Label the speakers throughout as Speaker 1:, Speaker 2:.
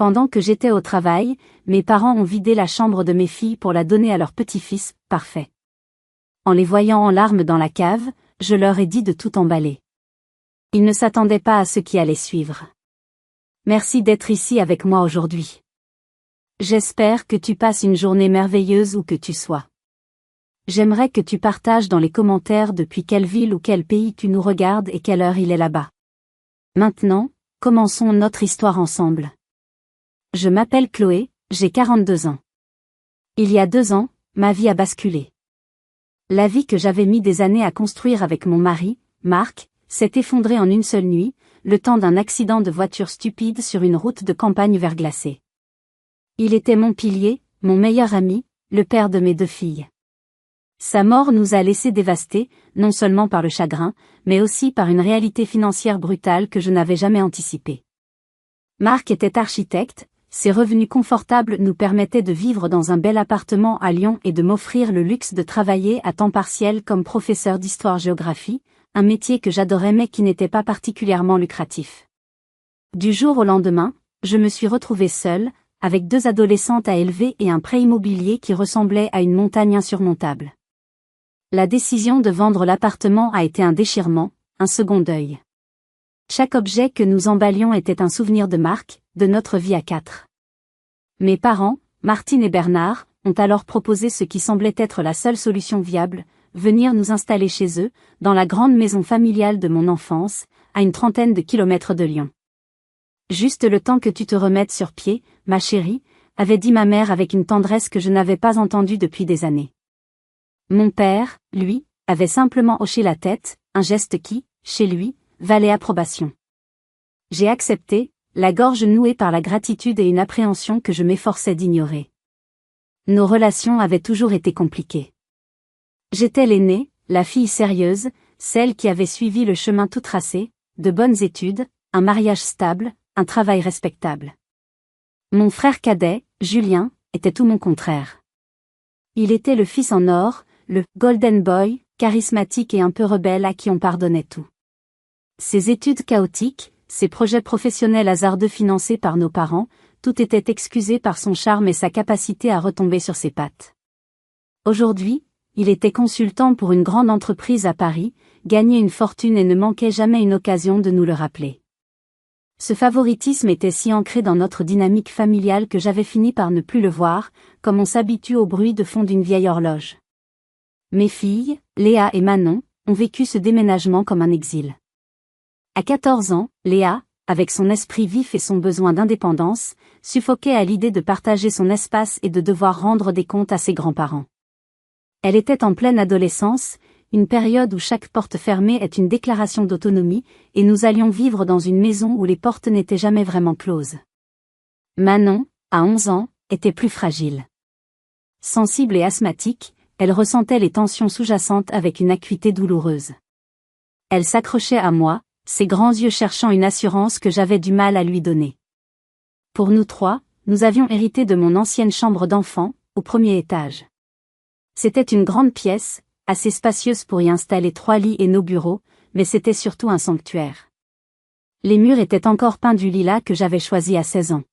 Speaker 1: Pendant que j'étais au travail, mes parents ont vidé la chambre de mes filles pour la donner à leur petit-fils, parfait. En les voyant en larmes dans la cave, je leur ai dit de tout emballer. Ils ne s'attendaient pas à ce qui allait suivre. Merci d'être ici avec moi aujourd'hui. J'espère que tu passes une journée merveilleuse où que tu sois. J'aimerais que tu partages dans les commentaires depuis quelle ville ou quel pays tu nous regardes et quelle heure il est là-bas. Maintenant, commençons notre histoire ensemble. Je m'appelle Chloé, j'ai 42 ans. Il y a 2 ans, ma vie a basculé. La vie que j'avais mis des années à construire avec mon mari, Marc, s'est effondrée en une seule nuit, le temps d'un accident de voiture stupide sur une route de campagne verglacée. Il était mon pilier, mon meilleur ami, le père de mes 2 filles. Sa mort nous a laissés dévastés, non seulement par le chagrin, mais aussi par une réalité financière brutale que je n'avais jamais anticipée. Marc était architecte, ses revenus confortables nous permettaient de vivre dans un bel appartement à Lyon et de m'offrir le luxe de travailler à temps partiel comme professeur d'histoire-géographie, un métier que j'adorais mais qui n'était pas particulièrement lucratif. Du jour au lendemain, je me suis retrouvée seule, avec 2 adolescentes à élever et un prêt immobilier qui ressemblait à une montagne insurmontable. La décision de vendre l'appartement a été un déchirement, un second deuil. Chaque objet que nous emballions était un souvenir de Marc, de notre vie à 4. Mes parents, Martine et Bernard, ont alors proposé ce qui semblait être la seule solution viable, venir nous installer chez eux, dans la grande maison familiale de mon enfance, à une 30aine de kilomètres de Lyon. Juste le temps que tu te remettes sur pied, ma chérie, avait dit ma mère avec une tendresse que je n'avais pas entendue depuis des années. Mon père, lui, avait simplement hoché la tête, un geste qui, chez lui, valait approbation. J'ai accepté, la gorge nouée par la gratitude et une appréhension que je m'efforçais d'ignorer. Nos relations avaient toujours été compliquées. J'étais l'aînée, la fille sérieuse, celle qui avait suivi le chemin tout tracé, de bonnes études, un mariage stable, un travail respectable. Mon frère cadet, Julien, était tout mon contraire. Il était le fils en or, le « golden boy », charismatique et un peu rebelle à qui on pardonnait tout. Ses études chaotiques, ses projets professionnels hasardeux financés par nos parents, tout était excusé par son charme et sa capacité à retomber sur ses pattes. Aujourd'hui, il était consultant pour une grande entreprise à Paris, gagnait une fortune et ne manquait jamais une occasion de nous le rappeler. Ce favoritisme était si ancré dans notre dynamique familiale que j'avais fini par ne plus le voir, comme on s'habitue au bruit de fond d'une vieille horloge. Mes filles, Léa et Manon, ont vécu ce déménagement comme un exil. À 14 ans, Léa, avec son esprit vif et son besoin d'indépendance, suffoquait à l'idée de partager son espace et de devoir rendre des comptes à ses grands-parents. Elle était en pleine adolescence, une période où chaque porte fermée est une déclaration d'autonomie, et nous allions vivre dans une maison où les portes n'étaient jamais vraiment closes. Manon, à 11 ans, était plus fragile. Sensible et asthmatique, elle ressentait les tensions sous-jacentes avec une acuité douloureuse. Elle s'accrochait à moi, ses grands yeux cherchant une assurance que j'avais du mal à lui donner. Pour nous 3, nous avions hérité de mon ancienne chambre d'enfant, au 1er étage. C'était une grande pièce, assez spacieuse pour y installer 3 lits et nos bureaux, mais c'était surtout un sanctuaire. Les murs étaient encore peints du lilas que j'avais choisi à 16 ans.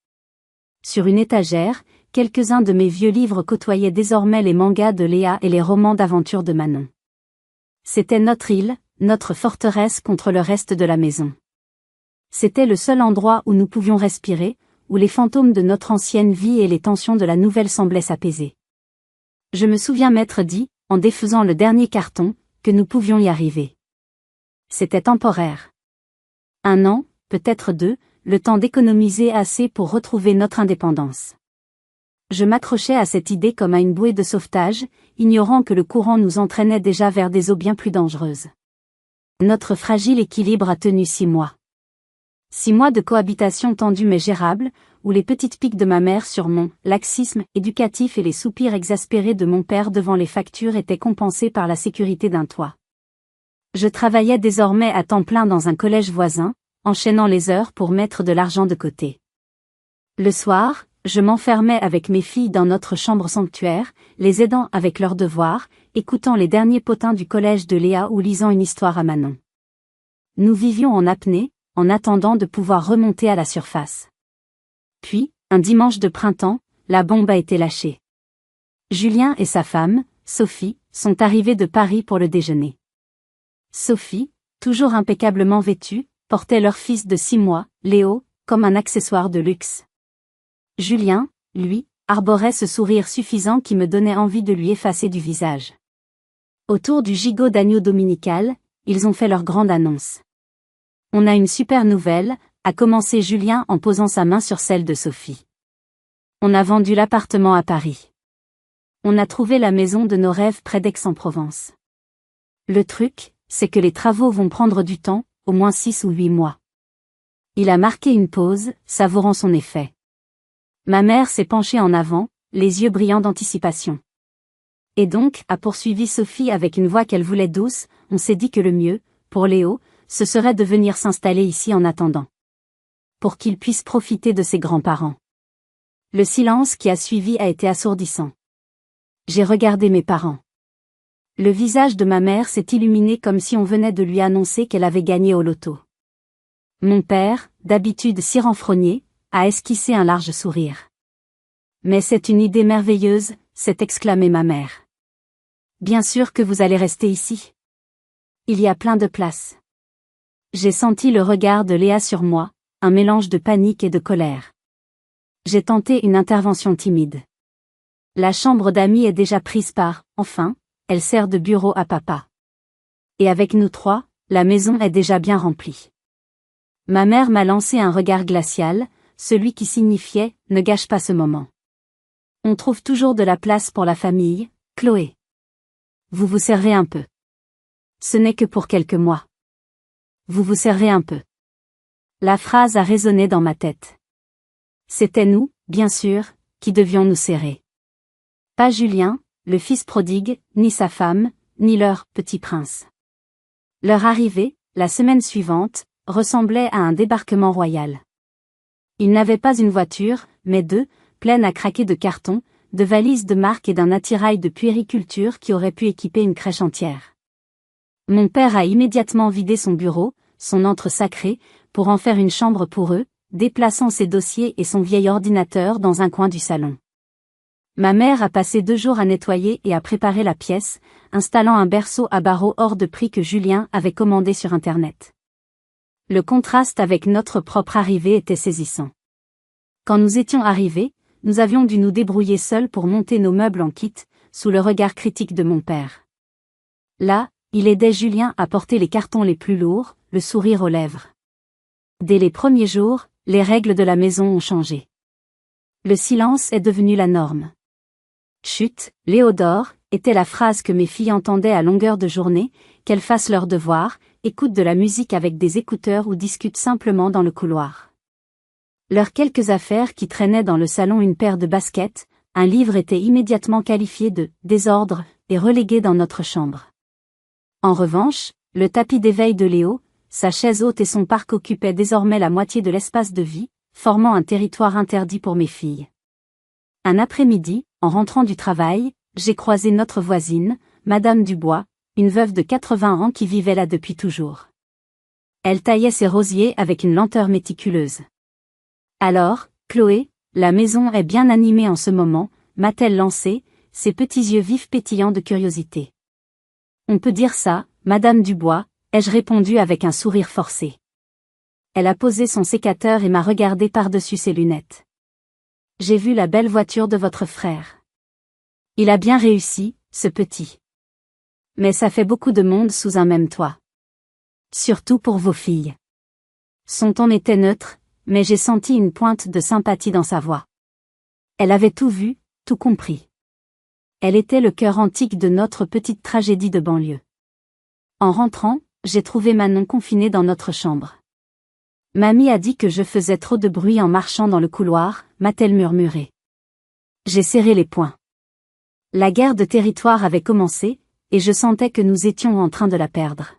Speaker 1: Sur une étagère, quelques-uns de mes vieux livres côtoyaient désormais les mangas de Léa et les romans d'aventure de Manon. C'était notre île, notre forteresse contre le reste de la maison. C'était le seul endroit où nous pouvions respirer, où les fantômes de notre ancienne vie et les tensions de la nouvelle semblaient s'apaiser. Je me souviens m'être dit, en défaisant le dernier carton, que nous pouvions y arriver. C'était temporaire. 1 an, peut-être 2, le temps d'économiser assez pour retrouver notre indépendance. Je m'accrochais à cette idée comme à une bouée de sauvetage, ignorant que le courant nous entraînait déjà vers des eaux bien plus dangereuses. Notre fragile équilibre a tenu 6 mois. 6 mois de cohabitation tendue mais gérable, où les petites piques de ma mère sur mon laxisme éducatif et les soupirs exaspérés de mon père devant les factures étaient compensés par la sécurité d'un toit. Je travaillais désormais à temps plein dans un collège voisin, enchaînant les heures pour mettre de l'argent de côté. Le soir, je m'enfermais avec mes filles dans notre chambre sanctuaire, les aidant avec leurs devoirs, écoutant les derniers potins du collège de Léa ou lisant une histoire à Manon. Nous vivions en apnée, en attendant de pouvoir remonter à la surface. Puis, Un dimanche de printemps, la bombe a été lâchée. Julien et sa femme, Sophie, sont arrivés de Paris pour le déjeuner. Sophie, toujours impeccablement vêtue, portait leur fils de 6 mois, Léo, comme un accessoire de luxe. Julien, lui, arborait ce sourire suffisant qui me donnait envie de lui effacer du visage. Autour du gigot d'agneau dominical, ils ont fait leur grande annonce. On a une super nouvelle, a commencé Julien en posant sa main sur celle de Sophie. On a vendu l'appartement à Paris. On a trouvé la maison de nos rêves près d'Aix-en-Provence. Le truc, c'est que les travaux vont prendre du temps, au moins 6 ou 8 mois. Il a marqué une pause, savourant son effet. Ma mère s'est penchée en avant, les yeux brillants d'anticipation. Et donc, a poursuivi Sophie avec une voix qu'elle voulait douce, on s'est dit que le mieux, pour Léo, ce serait de venir s'installer ici en attendant. Pour qu'il puisse profiter de ses grands-parents. Le silence qui a suivi a été assourdissant. J'ai regardé mes parents. Le visage de ma mère s'est illuminé comme si on venait de lui annoncer qu'elle avait gagné au loto. Mon père, d'habitude si renfrogné, a esquissé un large sourire. Mais c'est une idée merveilleuse, s'est exclamée ma mère. Bien sûr que vous allez rester ici. Il y a plein de place. J'ai senti le regard de Léa sur moi, un mélange de panique et de colère. J'ai tenté une intervention timide. La chambre d'amis est déjà prise par, enfin, elle sert de bureau à papa. Et avec nous 3, la maison est déjà bien remplie. Ma mère m'a lancé un regard glacial, celui qui signifiait « ne gâche pas ce moment ». On trouve toujours de la place pour la famille, Chloé. Vous vous servez un peu. Ce n'est que pour quelques mois. Vous vous servez un peu. La phrase a résonné dans ma tête. C'était nous, bien sûr, qui devions nous serrer. Pas Julien, le fils prodigue, ni sa femme, ni leur petit prince. Leur arrivée, la semaine suivante, ressemblait à un débarquement royal. Ils n'avaient pas une voiture, mais 2, pleines à craquer de cartons, de valises de marque et d'un attirail de puériculture qui aurait pu équiper une crèche entière. Mon père a immédiatement vidé son bureau, son antre sacré, pour en faire une chambre pour eux, déplaçant ses dossiers et son vieil ordinateur dans un coin du salon. Ma mère a passé 2 jours à nettoyer et à préparer la pièce, installant un berceau à barreaux hors de prix que Julien avait commandé sur Internet. Le contraste avec notre propre arrivée était saisissant. Quand nous étions arrivés, nous avions dû nous débrouiller seuls pour monter nos meubles en kit, sous le regard critique de mon père. Là, il aidait Julien à porter les cartons les plus lourds, le sourire aux lèvres. Dès les premiers jours, les règles de la maison ont changé. Le silence est devenu la norme. Chut, Léodore, était la phrase que mes filles entendaient à longueur de journée, qu'elles fassent leurs devoirs, écoutent de la musique avec des écouteurs ou discutent simplement dans le couloir. Leurs quelques affaires qui traînaient dans le salon, une paire de baskets, un livre, étaient immédiatement qualifiés de « désordre » et relégués dans notre chambre. En revanche, le tapis d'éveil de Léo, sa chaise haute et son parc occupaient désormais la moitié de l'espace de vie, formant un territoire interdit pour mes filles. Un après-midi, en rentrant du travail, j'ai croisé notre voisine, Madame Dubois, une veuve de 80 ans qui vivait là depuis toujours. Elle taillait ses rosiers avec une lenteur méticuleuse. Alors, Chloé, la maison est bien animée en ce moment, m'a-t-elle lancé, ses petits yeux vifs pétillants de curiosité. On peut dire ça, Madame Dubois, ai-je répondu avec un sourire forcé. Elle a posé son sécateur et m'a regardé par-dessus ses lunettes. J'ai vu la belle voiture de votre frère. Il a bien réussi, ce petit. Mais ça fait beaucoup de monde sous un même toit. Surtout pour vos filles. Son ton était neutre, mais j'ai senti une pointe de sympathie dans sa voix. Elle avait tout vu, tout compris. Elle était le cœur antique de notre petite tragédie de banlieue. En rentrant, j'ai trouvé Manon confinée dans notre chambre. Mamie a dit que je faisais trop de bruit en marchant dans le couloir, m'a-t-elle murmuré. J'ai serré les poings. La guerre de territoire avait commencé, et je sentais que nous étions en train de la perdre.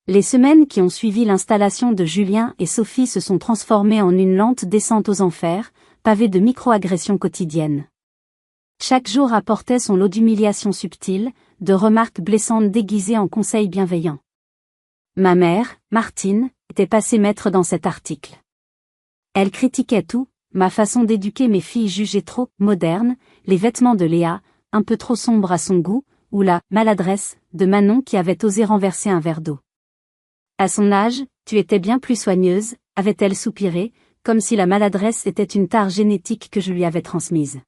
Speaker 1: Les semaines qui ont suivi l'installation de Julien et Sophie se sont transformées en une lente descente aux enfers, pavée de micro-agressions quotidiennes. Chaque jour apportait son lot d'humiliations subtiles, de remarques blessantes déguisées en conseils bienveillants. Ma mère, Martine, était passée maître dans cet article. Elle critiquait tout, ma façon d'éduquer mes filles jugée trop moderne, les vêtements de Léa, un peu trop sombres à son goût, ou la maladresse de Manon qui avait osé renverser un verre d'eau. À son âge, tu étais bien plus soigneuse, avait-elle soupiré, comme si la maladresse était une tare génétique que je lui avais transmise.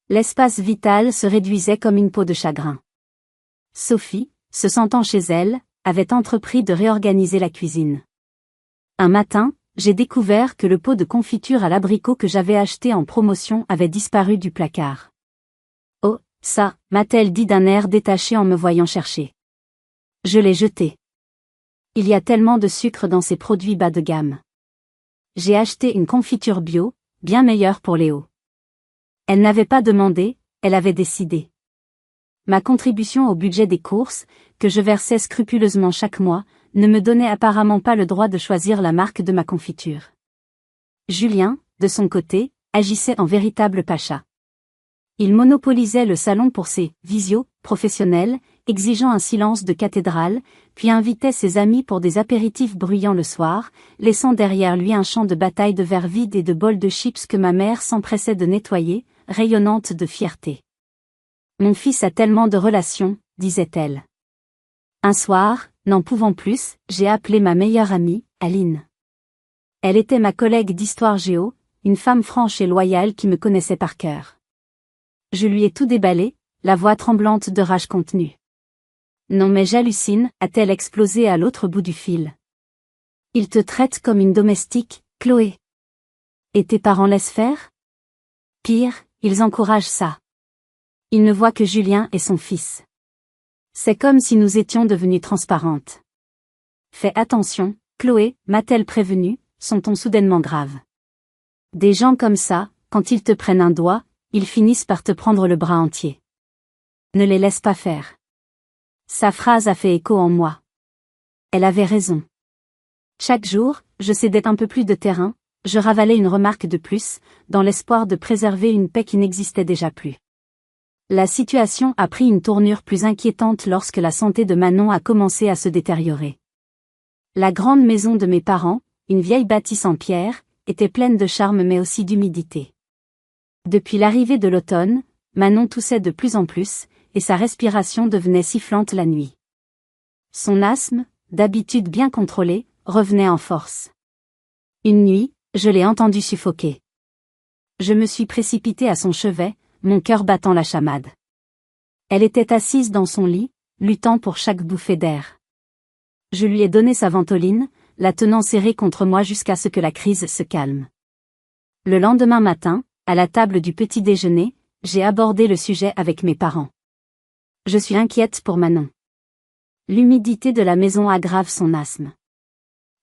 Speaker 1: L'espace vital se réduisait comme une peau de chagrin. Sophie, se sentant chez elle, avait entrepris de réorganiser la cuisine. Un matin, j'ai découvert que le pot de confiture à l'abricot que j'avais acheté en promotion avait disparu du placard. Oh, ça, m'a-t-elle dit d'un air détaché en me voyant chercher. Je l'ai jeté. Il y a tellement de sucre dans ces produits bas de gamme. J'ai acheté une confiture bio, bien meilleure pour Léo. Elle n'avait pas demandé, elle avait décidé. Ma contribution au budget des courses, que je versais scrupuleusement chaque mois, ne me donnait apparemment pas le droit de choisir la marque de ma confiture. Julien, de son côté, agissait en véritable pacha. Il monopolisait le salon pour ses visios professionnels, exigeant un silence de cathédrale, puis invitait ses amis pour des apéritifs bruyants le soir, laissant derrière lui un champ de bataille de verres vides et de bols de chips que ma mère s'empressait de nettoyer, rayonnante de fierté. Mon fils a tellement de relations, disait-elle. Un soir, n'en pouvant plus, j'ai appelé ma meilleure amie, Aline. Elle était ma collègue d'histoire géo, une femme franche et loyale qui me connaissait par cœur. Je lui ai tout déballé, la voix tremblante de rage contenue. Non mais j'hallucine, a-t-elle explosé à l'autre bout du fil. Il te traite comme une domestique, Chloé. Et tes parents laissent faire? Pire, ils encouragent ça. Ils ne voient que Julien et son fils. C'est comme si nous étions devenues transparentes. Fais attention, Chloé, m'a-t-elle prévenue, son ton soudainement grave. Des gens comme ça, quand ils te prennent un doigt, ils finissent par te prendre le bras entier. Ne les laisse pas faire. Sa phrase a fait écho en moi. Elle avait raison. Chaque jour, je cédais un peu plus de terrain, je ravalais une remarque de plus, dans l'espoir de préserver une paix qui n'existait déjà plus. La situation a pris une tournure plus inquiétante lorsque la santé de Manon a commencé à se détériorer. La grande maison de mes parents, une vieille bâtisse en pierre, était pleine de charme mais aussi d'humidité. Depuis l'arrivée de l'automne, Manon toussait de plus en plus, et sa respiration devenait sifflante la nuit. Son asthme, d'habitude bien contrôlé, revenait en force. Une nuit, je l'ai entendue suffoquer. Je me suis précipitée à son chevet, mon cœur battant la chamade. Elle était assise dans son lit, luttant pour chaque bouffée d'air. Je lui ai donné sa ventoline, la tenant serrée contre moi jusqu'à ce que la crise se calme. Le lendemain matin, à la table du petit déjeuner, j'ai abordé le sujet avec mes parents. Je suis inquiète pour Manon. L'humidité de la maison aggrave son asthme.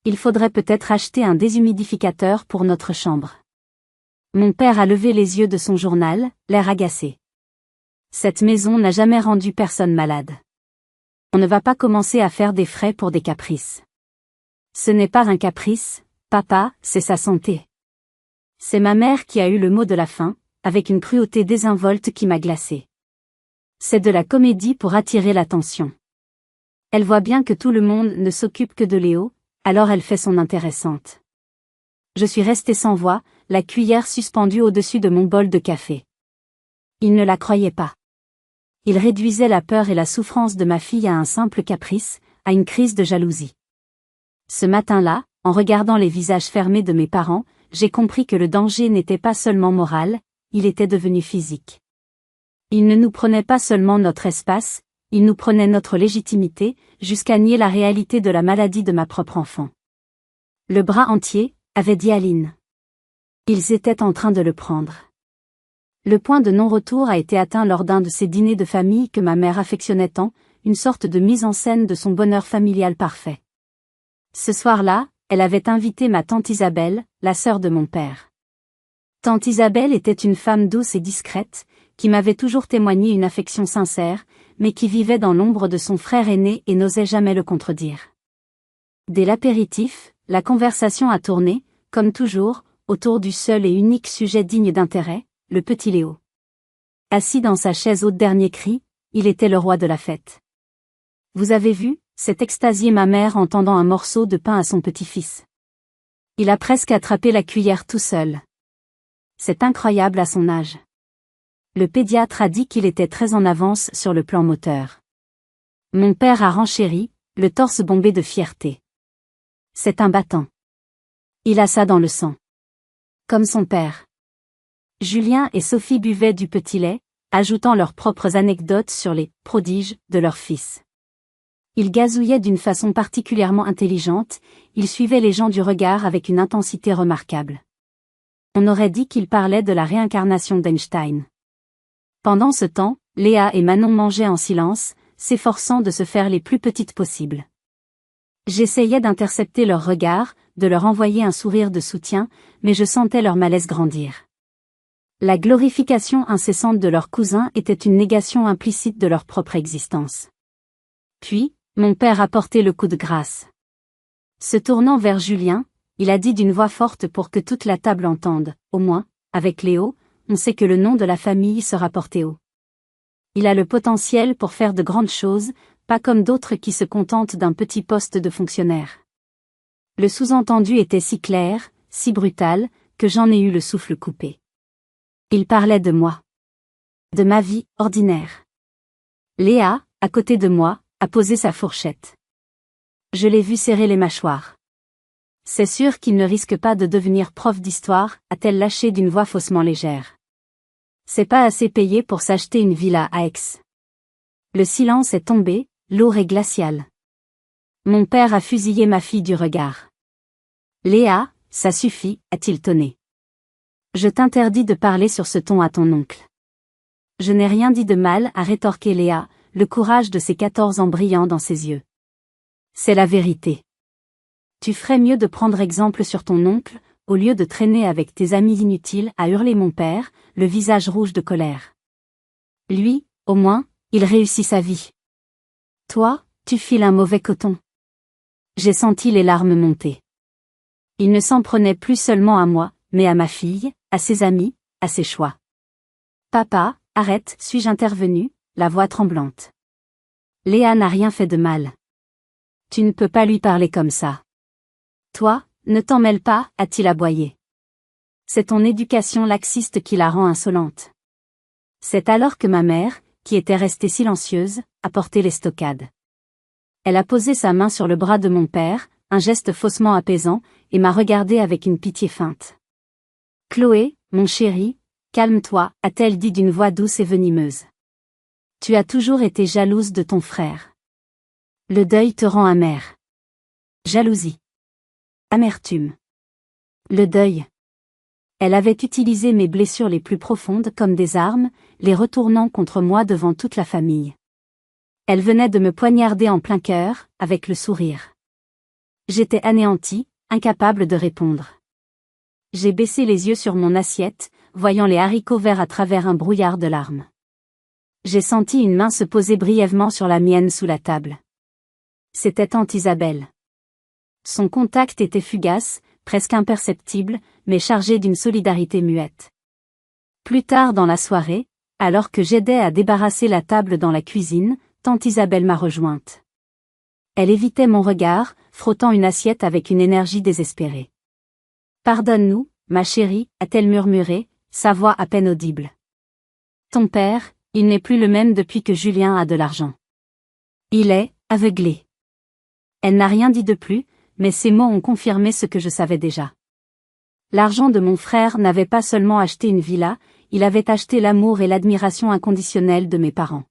Speaker 1: Il faudrait peut-être acheter un déshumidificateur pour notre chambre. Mon père a levé les yeux de son journal, l'air agacé. Cette maison n'a jamais rendu personne malade. On ne va pas commencer à faire des frais pour des caprices. Ce n'est pas un caprice, papa, c'est sa santé. C'est ma mère qui a eu le mot de la fin, avec une cruauté désinvolte qui m'a glacée. C'est de la comédie pour attirer l'attention. Elle voit bien que tout le monde ne s'occupe que de Léo, alors elle fait son intéressante. Je suis restée sans voix, la cuillère suspendue au-dessus de mon bol de café. Il ne la croyait pas. Il réduisait la peur et la souffrance de ma fille à un simple caprice, à une crise de jalousie. Ce matin-là, en regardant les visages fermés de mes parents, j'ai compris que le danger n'était pas seulement moral, il était devenu physique. Il ne nous prenait pas seulement notre espace, il nous prenait notre légitimité, jusqu'à nier la réalité de la maladie de ma propre enfant. Le bras entier, avait dit Aline. Ils étaient en train de le prendre. Le point de non-retour a été atteint lors d'un de ces dîners de famille que ma mère affectionnait tant, une sorte de mise en scène de son bonheur familial parfait. Ce soir-là, elle avait invité ma tante Isabelle, la sœur de mon père. Tante Isabelle était une femme douce et discrète, qui m'avait toujours témoigné une affection sincère, mais qui vivait dans l'ombre de son frère aîné et n'osait jamais le contredire. Dès l'apéritif, la conversation a tourné, comme toujours, autour du seul et unique sujet digne d'intérêt, le petit Léo. Assis dans sa chaise au dernier cri, il était le roi de la fête. Vous avez vu, s'est extasiée ma mère en tendant un morceau de pain à son petit-fils. Il a presque attrapé la cuillère tout seul. C'est incroyable à son âge. Le pédiatre a dit qu'il était très en avance sur le plan moteur. Mon père a renchéri, le torse bombé de fierté. C'est un battant. Il a ça dans le sang. Comme son père. Julien et Sophie buvaient du petit lait, ajoutant leurs propres anecdotes sur les prodiges de leur fils. Ils gazouillaient d'une façon particulièrement intelligente, ils suivaient les gens du regard avec une intensité remarquable. On aurait dit qu'ils parlaient de la réincarnation d'Einstein. Pendant ce temps, Léa et Manon mangeaient en silence, s'efforçant de se faire les plus petites possibles. J'essayais d'intercepter leurs regards, de leur envoyer un sourire de soutien, mais je sentais leur malaise grandir. La glorification incessante de leur cousin était une négation implicite de leur propre existence. Puis, mon père a porté le coup de grâce. Se tournant vers Julien, il a dit d'une voix forte pour que toute la table entende, au moins, avec Léo, on sait que le nom de la famille sera porté haut. Il a le potentiel pour faire de grandes choses, pas comme d'autres qui se contentent d'un petit poste de fonctionnaire. Le sous-entendu était si clair, si brutal, que j'en ai eu le souffle coupé. Il parlait de moi. De ma vie ordinaire. Léa, à côté de moi, a posé sa fourchette. Je l'ai vu serrer les mâchoires. C'est sûr qu'il ne risque pas de devenir prof d'histoire, a-t-elle lâché d'une voix faussement légère. C'est pas assez payé pour s'acheter une villa à Aix. Le silence est tombé, lourd et glacial. Mon père a fusillé ma fille du regard. Léa, ça suffit, a-t-il tonné. Je t'interdis de parler sur ce ton à ton oncle. Je n'ai rien dit de mal, a rétorqué Léa, le courage de ses 14 ans brillant dans ses yeux. C'est la vérité. Tu ferais mieux de prendre exemple sur ton oncle, au lieu de traîner avec tes amis inutiles, a hurlé mon père, le visage rouge de colère. Lui, au moins, il réussit sa vie. Toi, tu files un mauvais coton. J'ai senti les larmes monter. Il ne s'en prenait plus seulement à moi, mais à ma fille, à ses amis, à ses choix. Papa, arrête, suis-je intervenue, la voix tremblante. Léa n'a rien fait de mal. Tu ne peux pas lui parler comme ça. Toi, ne t'en mêle pas, a-t-il aboyé. C'est ton éducation laxiste qui la rend insolente. C'est alors que ma mère, qui était restée silencieuse, a porté l'estocade. Elle a posé sa main sur le bras de mon père, un geste faussement apaisant, et m'a regardé avec une pitié feinte. Chloé, mon chéri, calme-toi, a-t-elle dit d'une voix douce et venimeuse. Tu as toujours été jalouse de ton frère. Le deuil te rend amère. Jalousie. Amertume. Le deuil. Elle avait utilisé mes blessures les plus profondes comme des armes, les retournant contre moi devant toute la famille. Elle venait de me poignarder en plein cœur, avec le sourire. J'étais anéanti, incapable de répondre. J'ai baissé les yeux sur mon assiette, voyant les haricots verts à travers un brouillard de larmes. J'ai senti une main se poser brièvement sur la mienne sous la table. C'était tante Isabelle. Son contact était fugace, presque imperceptible, mais chargé d'une solidarité muette. Plus tard dans la soirée, alors que j'aidais à débarrasser la table dans la cuisine, tante Isabelle m'a rejointe. Elle évitait mon regard, frottant une assiette avec une énergie désespérée. « Pardonne-nous, ma chérie, a-t-elle murmuré, sa voix à peine audible. Ton père, il n'est plus le même depuis que Julien a de l'argent. Il est aveuglé. » Elle n'a rien dit de plus, mais ces mots ont confirmé ce que je savais déjà. L'argent de mon frère n'avait pas seulement acheté une villa, il avait acheté l'amour et l'admiration inconditionnelle de mes parents.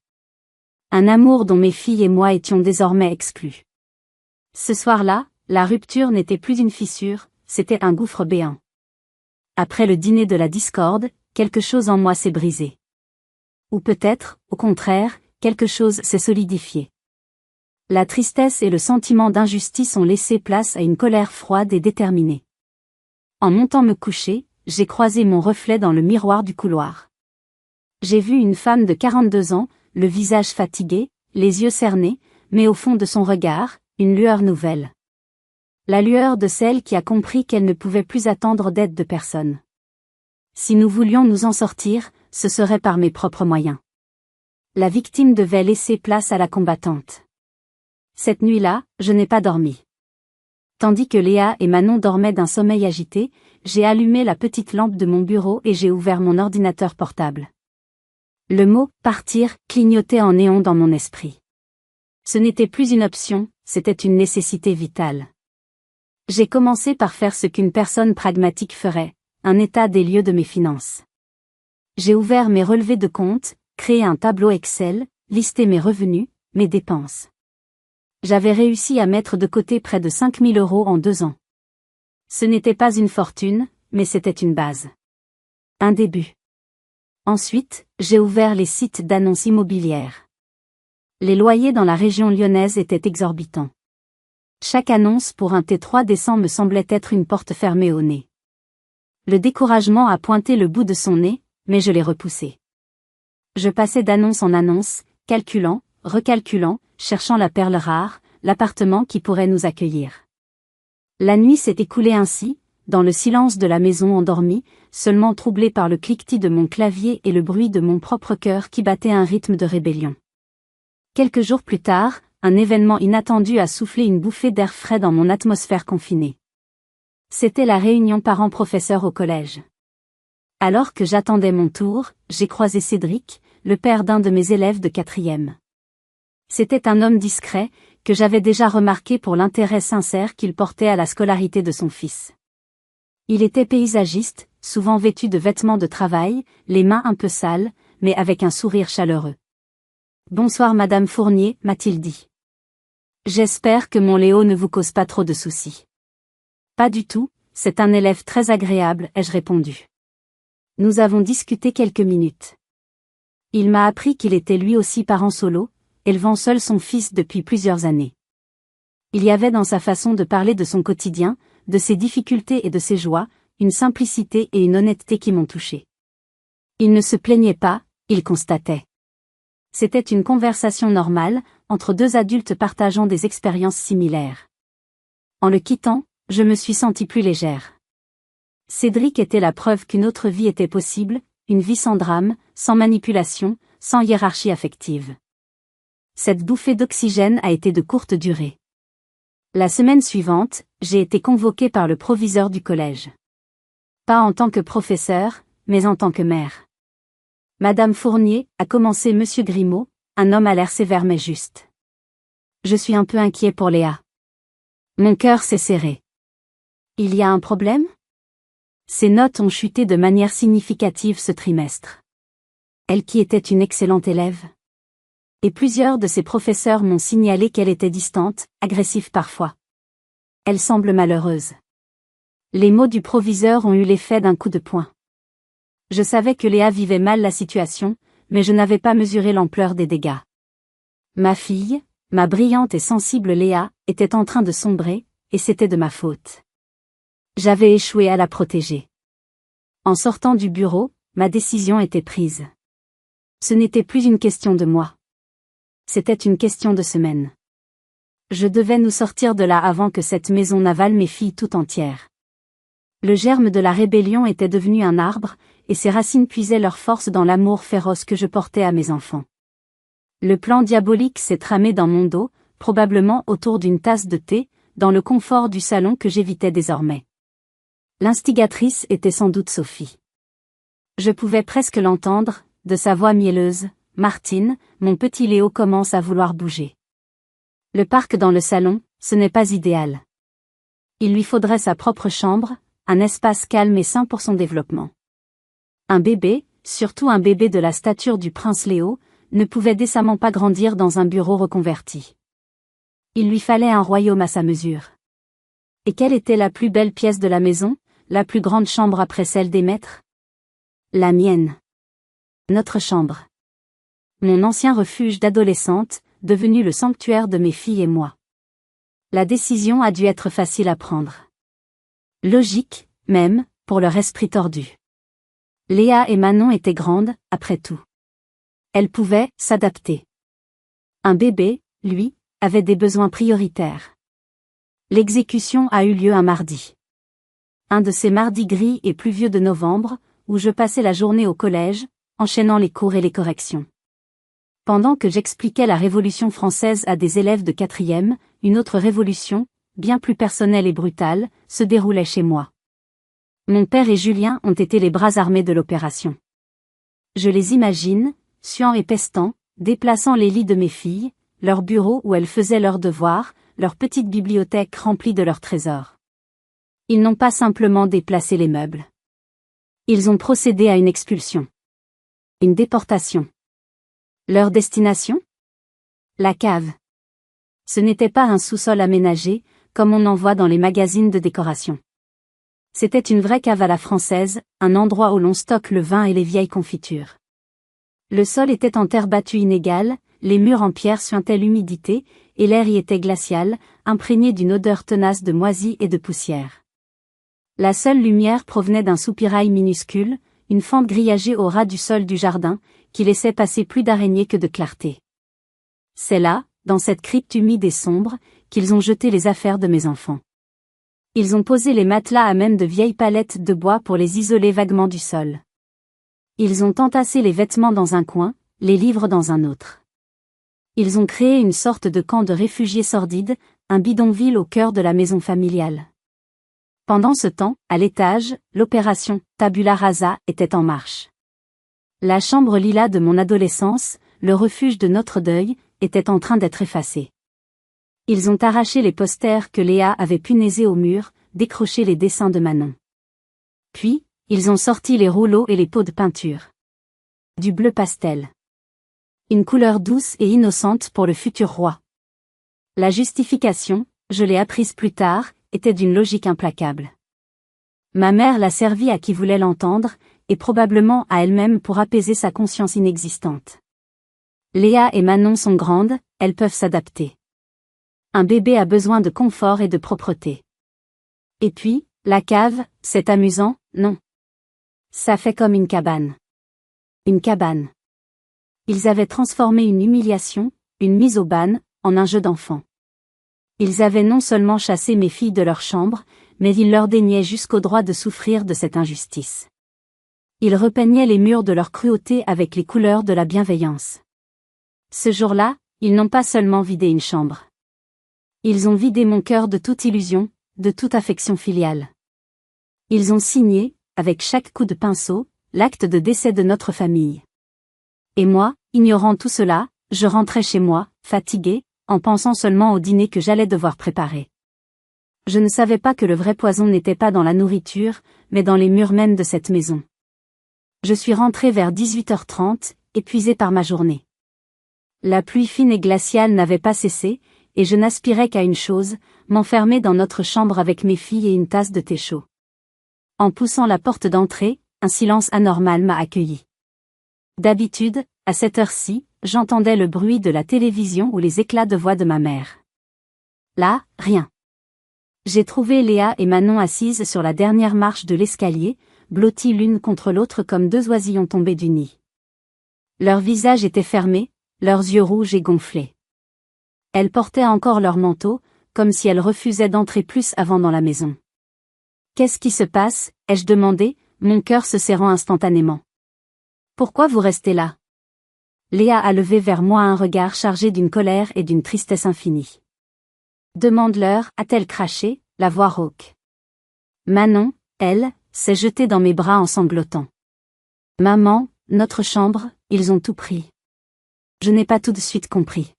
Speaker 1: Un amour dont mes filles et moi étions désormais exclus. Ce soir-là, la rupture n'était plus une fissure, c'était un gouffre béant. Après le dîner de la discorde, quelque chose en moi s'est brisé. Ou peut-être, au contraire, quelque chose s'est solidifié. La tristesse et le sentiment d'injustice ont laissé place à une colère froide et déterminée. En montant me coucher, j'ai croisé mon reflet dans le miroir du couloir. J'ai vu une femme de 42 ans, le visage fatigué, les yeux cernés, mais au fond de son regard, une lueur nouvelle. La lueur de celle qui a compris qu'elle ne pouvait plus attendre d'aide de personne. Si nous voulions nous en sortir, ce serait par mes propres moyens. La victime devait laisser place à la combattante. Cette nuit-là, je n'ai pas dormi. Tandis que Léa et Manon dormaient d'un sommeil agité, j'ai allumé la petite lampe de mon bureau et j'ai ouvert mon ordinateur portable. Le mot « partir » clignotait en néon dans mon esprit. Ce n'était plus une option, c'était une nécessité vitale. J'ai commencé par faire ce qu'une personne pragmatique ferait, un état des lieux de mes finances. J'ai ouvert mes relevés de compte, créé un tableau Excel, listé mes revenus, mes dépenses. J'avais réussi à mettre de côté près de 5 000 € en 2 ans. Ce n'était pas une fortune, mais c'était une base. Un début. Ensuite, j'ai ouvert les sites d'annonces immobilières. Les loyers dans la région lyonnaise étaient exorbitants. Chaque annonce pour un T3 décent me semblait être une porte fermée au nez. Le découragement a pointé le bout de son nez, mais je l'ai repoussé. Je passais d'annonce en annonce, calculant, recalculant, cherchant la perle rare, l'appartement qui pourrait nous accueillir. La nuit s'est écoulée ainsi, dans le silence de la maison endormie, seulement troublé par le cliquetis de mon clavier et le bruit de mon propre cœur qui battait un rythme de rébellion. Quelques jours plus tard, un événement inattendu a soufflé une bouffée d'air frais dans mon atmosphère confinée. C'était la réunion parents-professeurs au collège. Alors que j'attendais mon tour, j'ai croisé Cédric, le père d'un de mes élèves de 4e. C'était un homme discret, que j'avais déjà remarqué pour l'intérêt sincère qu'il portait à la scolarité de son fils. Il était paysagiste, souvent vêtu de vêtements de travail, les mains un peu sales, mais avec un sourire chaleureux. « Bonsoir Madame Fournier », m'a-t-il dit. « J'espère que mon Léo ne vous cause pas trop de soucis. »« Pas du tout, c'est un élève très agréable », ai-je répondu. Nous avons discuté quelques minutes. Il m'a appris qu'il était lui aussi parent solo, élevant seul son fils depuis plusieurs années. Il y avait dans sa façon de parler de son quotidien, de ses difficultés et de ses joies, une simplicité et une honnêteté qui m'ont touché. Il ne se plaignait pas, il constatait. C'était une conversation normale, entre deux adultes partageant des expériences similaires. En le quittant, je me suis sentie plus légère. Cédric était la preuve qu'une autre vie était possible, une vie sans drame, sans manipulation, sans hiérarchie affective. Cette bouffée d'oxygène a été de courte durée. La semaine suivante, j'ai été convoquée par le proviseur du collège. Pas en tant que professeur, mais en tant que mère. Madame Fournier, a commencé Monsieur Grimaud, un homme à l'air sévère mais juste. Je suis un peu inquiet pour Léa. Mon cœur s'est serré. Il y a un problème ? Ses notes ont chuté de manière significative ce trimestre. Elle qui était une excellente élève. Et plusieurs de ses professeurs m'ont signalé qu'elle était distante, agressive parfois. Elle semble malheureuse. Les mots du proviseur ont eu l'effet d'un coup de poing. Je savais que Léa vivait mal la situation, mais je n'avais pas mesuré l'ampleur des dégâts. Ma fille, ma brillante et sensible Léa, était en train de sombrer, et c'était de ma faute. J'avais échoué à la protéger. En sortant du bureau, ma décision était prise. Ce n'était plus une question de moi. C'était une question de semaine. Je devais nous sortir de là avant que cette maison n'avale mes filles tout entières. Le germe de la rébellion était devenu un arbre, et ses racines puisaient leur force dans l'amour féroce que je portais à mes enfants. Le plan diabolique s'est tramé dans mon dos, probablement autour d'une tasse de thé, dans le confort du salon que j'évitais désormais. L'instigatrice était sans doute Sophie. Je pouvais presque l'entendre, de sa voix mielleuse. « Martine, mon petit Léo commence à vouloir bouger. » Le parc dans le salon, ce n'est pas idéal. Il lui faudrait sa propre chambre, un espace calme et sain pour son développement. Un bébé, surtout un bébé de la stature du prince Léo, ne pouvait décemment pas grandir dans un bureau reconverti. Il lui fallait un royaume à sa mesure. Et quelle était la plus belle pièce de la maison, la plus grande chambre après celle des maîtres ? La mienne. Notre chambre. Mon ancien refuge d'adolescente, devenu le sanctuaire de mes filles et moi. La décision a dû être facile à prendre. Logique, même, pour leur esprit tordu. Léa et Manon étaient grandes, après tout. Elles pouvaient s'adapter. Un bébé, lui, avait des besoins prioritaires. L'exécution a eu lieu un mardi. Un de ces mardis gris et pluvieux de novembre, où je passais la journée au collège, enchaînant les cours et les corrections. Pendant que j'expliquais la Révolution française à des élèves de 4e, une autre révolution, bien plus personnelle et brutale, se déroulait chez moi. Mon père et Julien ont été les bras armés de l'opération. Je les imagine, suant et pestant, déplaçant les lits de mes filles, leur bureau où elles faisaient leurs devoirs, leur petite bibliothèque remplie de leurs trésors. Ils n'ont pas simplement déplacé les meubles. Ils ont procédé à une expulsion. Une déportation. Leur destination ? La cave. Ce n'était pas un sous-sol aménagé, comme on en voit dans les magazines de décoration. C'était une vraie cave à la française, un endroit où l'on stocke le vin et les vieilles confitures. Le sol était en terre battue inégale, les murs en pierre suintaient l'humidité, et l'air y était glacial, imprégné d'une odeur tenace de moisie et de poussière. La seule lumière provenait d'un soupirail minuscule, une fente grillagée au ras du sol du jardin, qui laissait passer plus d'araignées que de clarté. C'est là, dans cette crypte humide et sombre, qu'ils ont jeté les affaires de mes enfants. Ils ont posé les matelas à même de vieilles palettes de bois pour les isoler vaguement du sol. Ils ont entassé les vêtements dans un coin, les livres dans un autre. Ils ont créé une sorte de camp de réfugiés sordides, un bidonville au cœur de la maison familiale. Pendant ce temps, à l'étage, l'opération Tabula Rasa était en marche. La chambre lilas de mon adolescence, le refuge de notre deuil, était en train d'être effacée. Ils ont arraché les posters que Léa avait punaisés au mur, décroché les dessins de Manon. Puis, ils ont sorti les rouleaux et les pots de peinture. Du bleu pastel. Une couleur douce et innocente pour le futur roi. La justification, je l'ai apprise plus tard, était d'une logique implacable. Ma mère l'a servie à qui voulait l'entendre, et probablement à elle-même pour apaiser sa conscience inexistante. Léa et Manon sont grandes, elles peuvent s'adapter. Un bébé a besoin de confort et de propreté. Et puis, la cave, c'est amusant, non? Ça fait comme une cabane. Une cabane. Ils avaient transformé une humiliation, une mise au ban, en un jeu d'enfant. Ils avaient non seulement chassé mes filles de leur chambre, mais ils leur déniaient jusqu'au droit de souffrir de cette injustice. Ils repeignaient les murs de leur cruauté avec les couleurs de la bienveillance. Ce jour-là, ils n'ont pas seulement vidé une chambre. Ils ont vidé mon cœur de toute illusion, de toute affection filiale. Ils ont signé, avec chaque coup de pinceau, l'acte de décès de notre famille. Et moi, ignorant tout cela, je rentrais chez moi, fatiguée, en pensant seulement au dîner que j'allais devoir préparer. Je ne savais pas que le vrai poison n'était pas dans la nourriture, mais dans les murs mêmes de cette maison. Je suis rentrée vers 18h30, épuisée par ma journée. La pluie fine et glaciale n'avait pas cessé, et je n'aspirais qu'à une chose, m'enfermer dans notre chambre avec mes filles et une tasse de thé chaud. En poussant la porte d'entrée, un silence anormal m'a accueilli. D'habitude, à cette heure-ci, j'entendais le bruit de la télévision ou les éclats de voix de ma mère. Là, rien. J'ai trouvé Léa et Manon assises sur la dernière marche de l'escalier, blotties l'une contre l'autre comme deux oisillons tombés du nid. Leurs visages étaient fermés, leurs yeux rouges et gonflés. Elles portaient encore leur manteau, comme si elles refusaient d'entrer plus avant dans la maison. « Qu'est-ce qui se passe ?» ai-je demandé, mon cœur se serrant instantanément. « Pourquoi vous restez là ?» Léa a levé vers moi un regard chargé d'une colère et d'une tristesse infinie. « Demande-leur, a-t-elle craché, la voix rauque. Manon, elle, s'est jetée dans mes bras en sanglotant. « Maman, notre chambre, ils ont tout pris. » Je n'ai pas tout de suite compris.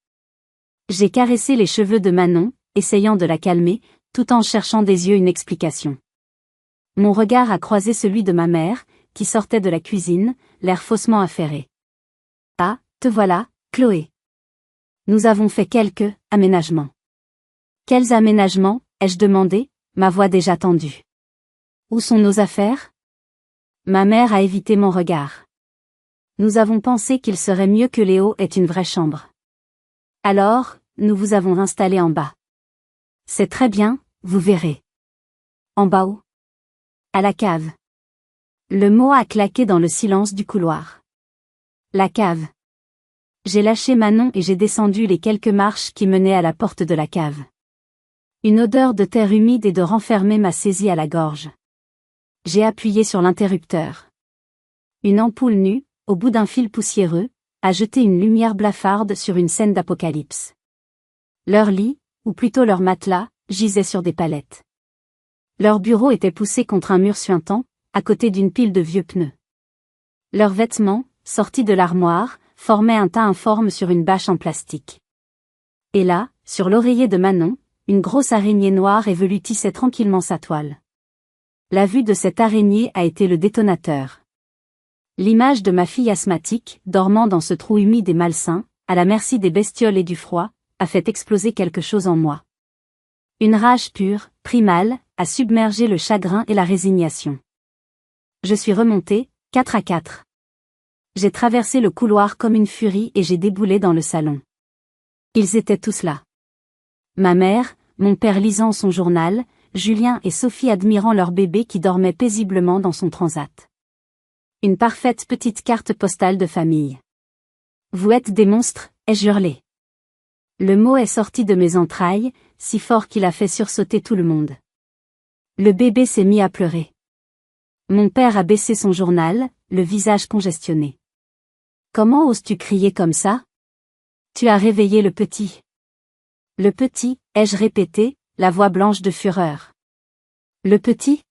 Speaker 1: J'ai caressé les cheveux de Manon, essayant de la calmer, tout en cherchant des yeux une explication. Mon regard a croisé celui de ma mère, qui sortait de la cuisine, l'air faussement affairé. « Ah, te voilà, Chloé. Nous avons fait quelques aménagements. » « Quels aménagements ?» ai-je demandé, ma voix déjà tendue. « Où sont nos affaires ?» Ma mère a évité mon regard. « Nous avons pensé qu'il serait mieux que Léo ait une vraie chambre. Alors, nous vous avons installé en bas. » « C'est très bien, vous verrez. »« En bas où ?»« À la cave. » Le mot a claqué dans le silence du couloir. La cave. J'ai lâché Manon et j'ai descendu les quelques marches qui menaient à la porte de la cave. Une odeur de terre humide et de renfermé m'a saisi à la gorge. J'ai appuyé sur l'interrupteur. Une ampoule nue, au bout d'un fil poussiéreux, a jeté une lumière blafarde sur une scène d'apocalypse. Leur lit, ou plutôt leur matelas, gisaient sur des palettes. Leur bureau était poussé contre un mur suintant, à côté d'une pile de vieux pneus. Leurs vêtements, sortis de l'armoire, formaient un tas informe sur une bâche en plastique. Et là, sur l'oreiller de Manon, une grosse araignée noire et velue tissait tranquillement sa toile. La vue de cette araignée a été le détonateur. L'image de ma fille asthmatique, dormant dans ce trou humide et malsain, à la merci des bestioles et du froid, a fait exploser quelque chose en moi. Une rage pure, primale, a submergé le chagrin et la résignation. Je suis remontée, 4 à 4. J'ai traversé le couloir comme une furie et j'ai déboulé dans le salon. Ils étaient tous là. Ma mère, mon père lisant son journal, Julien et Sophie admirant leur bébé qui dormait paisiblement dans son transat. Une parfaite petite carte postale de famille. Vous êtes des monstres, ai-je hurlé. Le mot est sorti de mes entrailles, si fort qu'il a fait sursauter tout le monde. Le bébé s'est mis à pleurer. Mon père a baissé son journal, le visage congestionné. Comment oses-tu crier comme ça? Tu as réveillé le petit. Le petit, ai-je répété, la voix blanche de fureur. Le petit?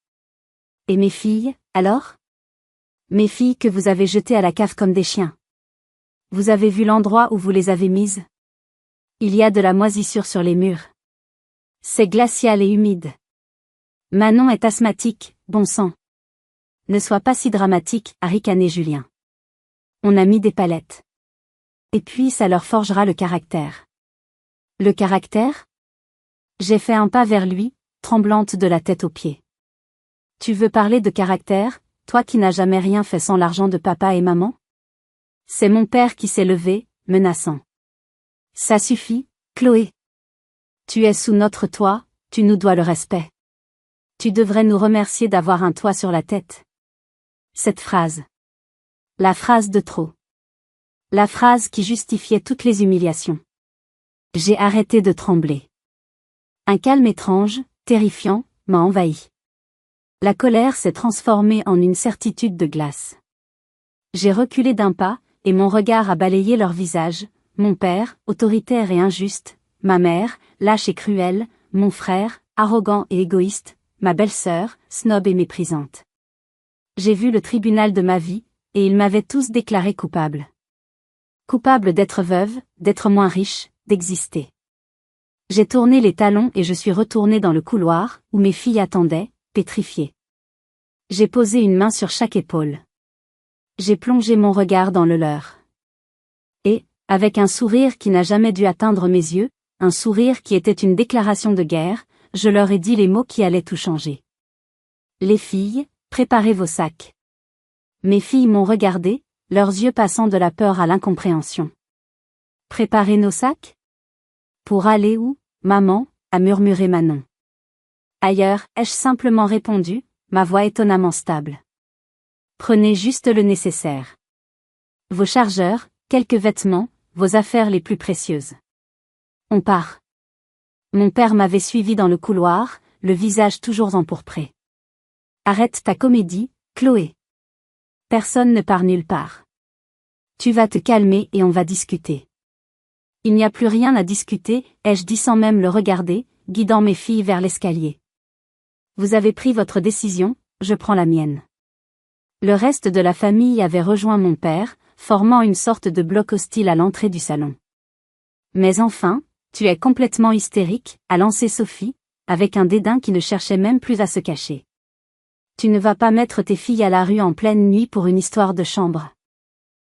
Speaker 1: Et mes filles, alors? Mes filles que vous avez jetées à la cave comme des chiens. Vous avez vu l'endroit où vous les avez mises? Il y a de la moisissure sur les murs. C'est glacial et humide. Manon est asthmatique, bon sang. Ne sois pas si dramatique, a ricané Julien. On a mis des palettes. Et puis ça leur forgera le caractère. Le caractère? J'ai fait un pas vers lui, tremblante de la tête aux pieds. Tu veux parler de caractère, toi qui n'as jamais rien fait sans l'argent de papa et maman? C'est mon père qui s'est levé, menaçant. Ça suffit, Chloé. Tu es sous notre toit, tu nous dois le respect. Tu devrais nous remercier d'avoir un toit sur la tête. Cette phrase. La phrase de trop. La phrase qui justifiait toutes les humiliations. J'ai arrêté de trembler. Un calme étrange, terrifiant, m'a envahi. La colère s'est transformée en une certitude de glace. J'ai reculé d'un pas, et mon regard a balayé leur visage, mon père, autoritaire et injuste, ma mère, lâche et cruelle, mon frère, arrogant et égoïste, ma belle-sœur, snob et méprisante. J'ai vu le tribunal de ma vie, et ils m'avaient tous déclaré coupable. Coupable d'être veuve, d'être moins riche, d'exister. J'ai tourné les talons et je suis retournée dans le couloir, où mes filles attendaient, pétrifiées. J'ai posé une main sur chaque épaule. J'ai plongé mon regard dans le leur. Et, avec un sourire qui n'a jamais dû atteindre mes yeux, un sourire qui était une déclaration de guerre, je leur ai dit les mots qui allaient tout changer. Les filles, préparez vos sacs. Mes filles m'ont regardé, leurs yeux passant de la peur à l'incompréhension. Préparer nos sacs? Pour aller où, maman? A murmuré Manon. Ailleurs, ai-je simplement répondu, ma voix étonnamment stable. Prenez juste le nécessaire. Vos chargeurs, quelques vêtements, vos affaires les plus précieuses. On part. Mon père m'avait suivi dans le couloir, le visage toujours empourpré. Arrête ta comédie, Chloé. Personne ne part nulle part. Tu vas te calmer et on va discuter. Il n'y a plus rien à discuter, ai-je dit sans même le regarder, guidant mes filles vers l'escalier. Vous avez pris votre décision, je prends la mienne. Le reste de la famille avait rejoint mon père, formant une sorte de bloc hostile à l'entrée du salon. Mais enfin, tu es complètement hystérique, a lancé Sophie, avec un dédain qui ne cherchait même plus à se cacher. Tu ne vas pas mettre tes filles à la rue en pleine nuit pour une histoire de chambre.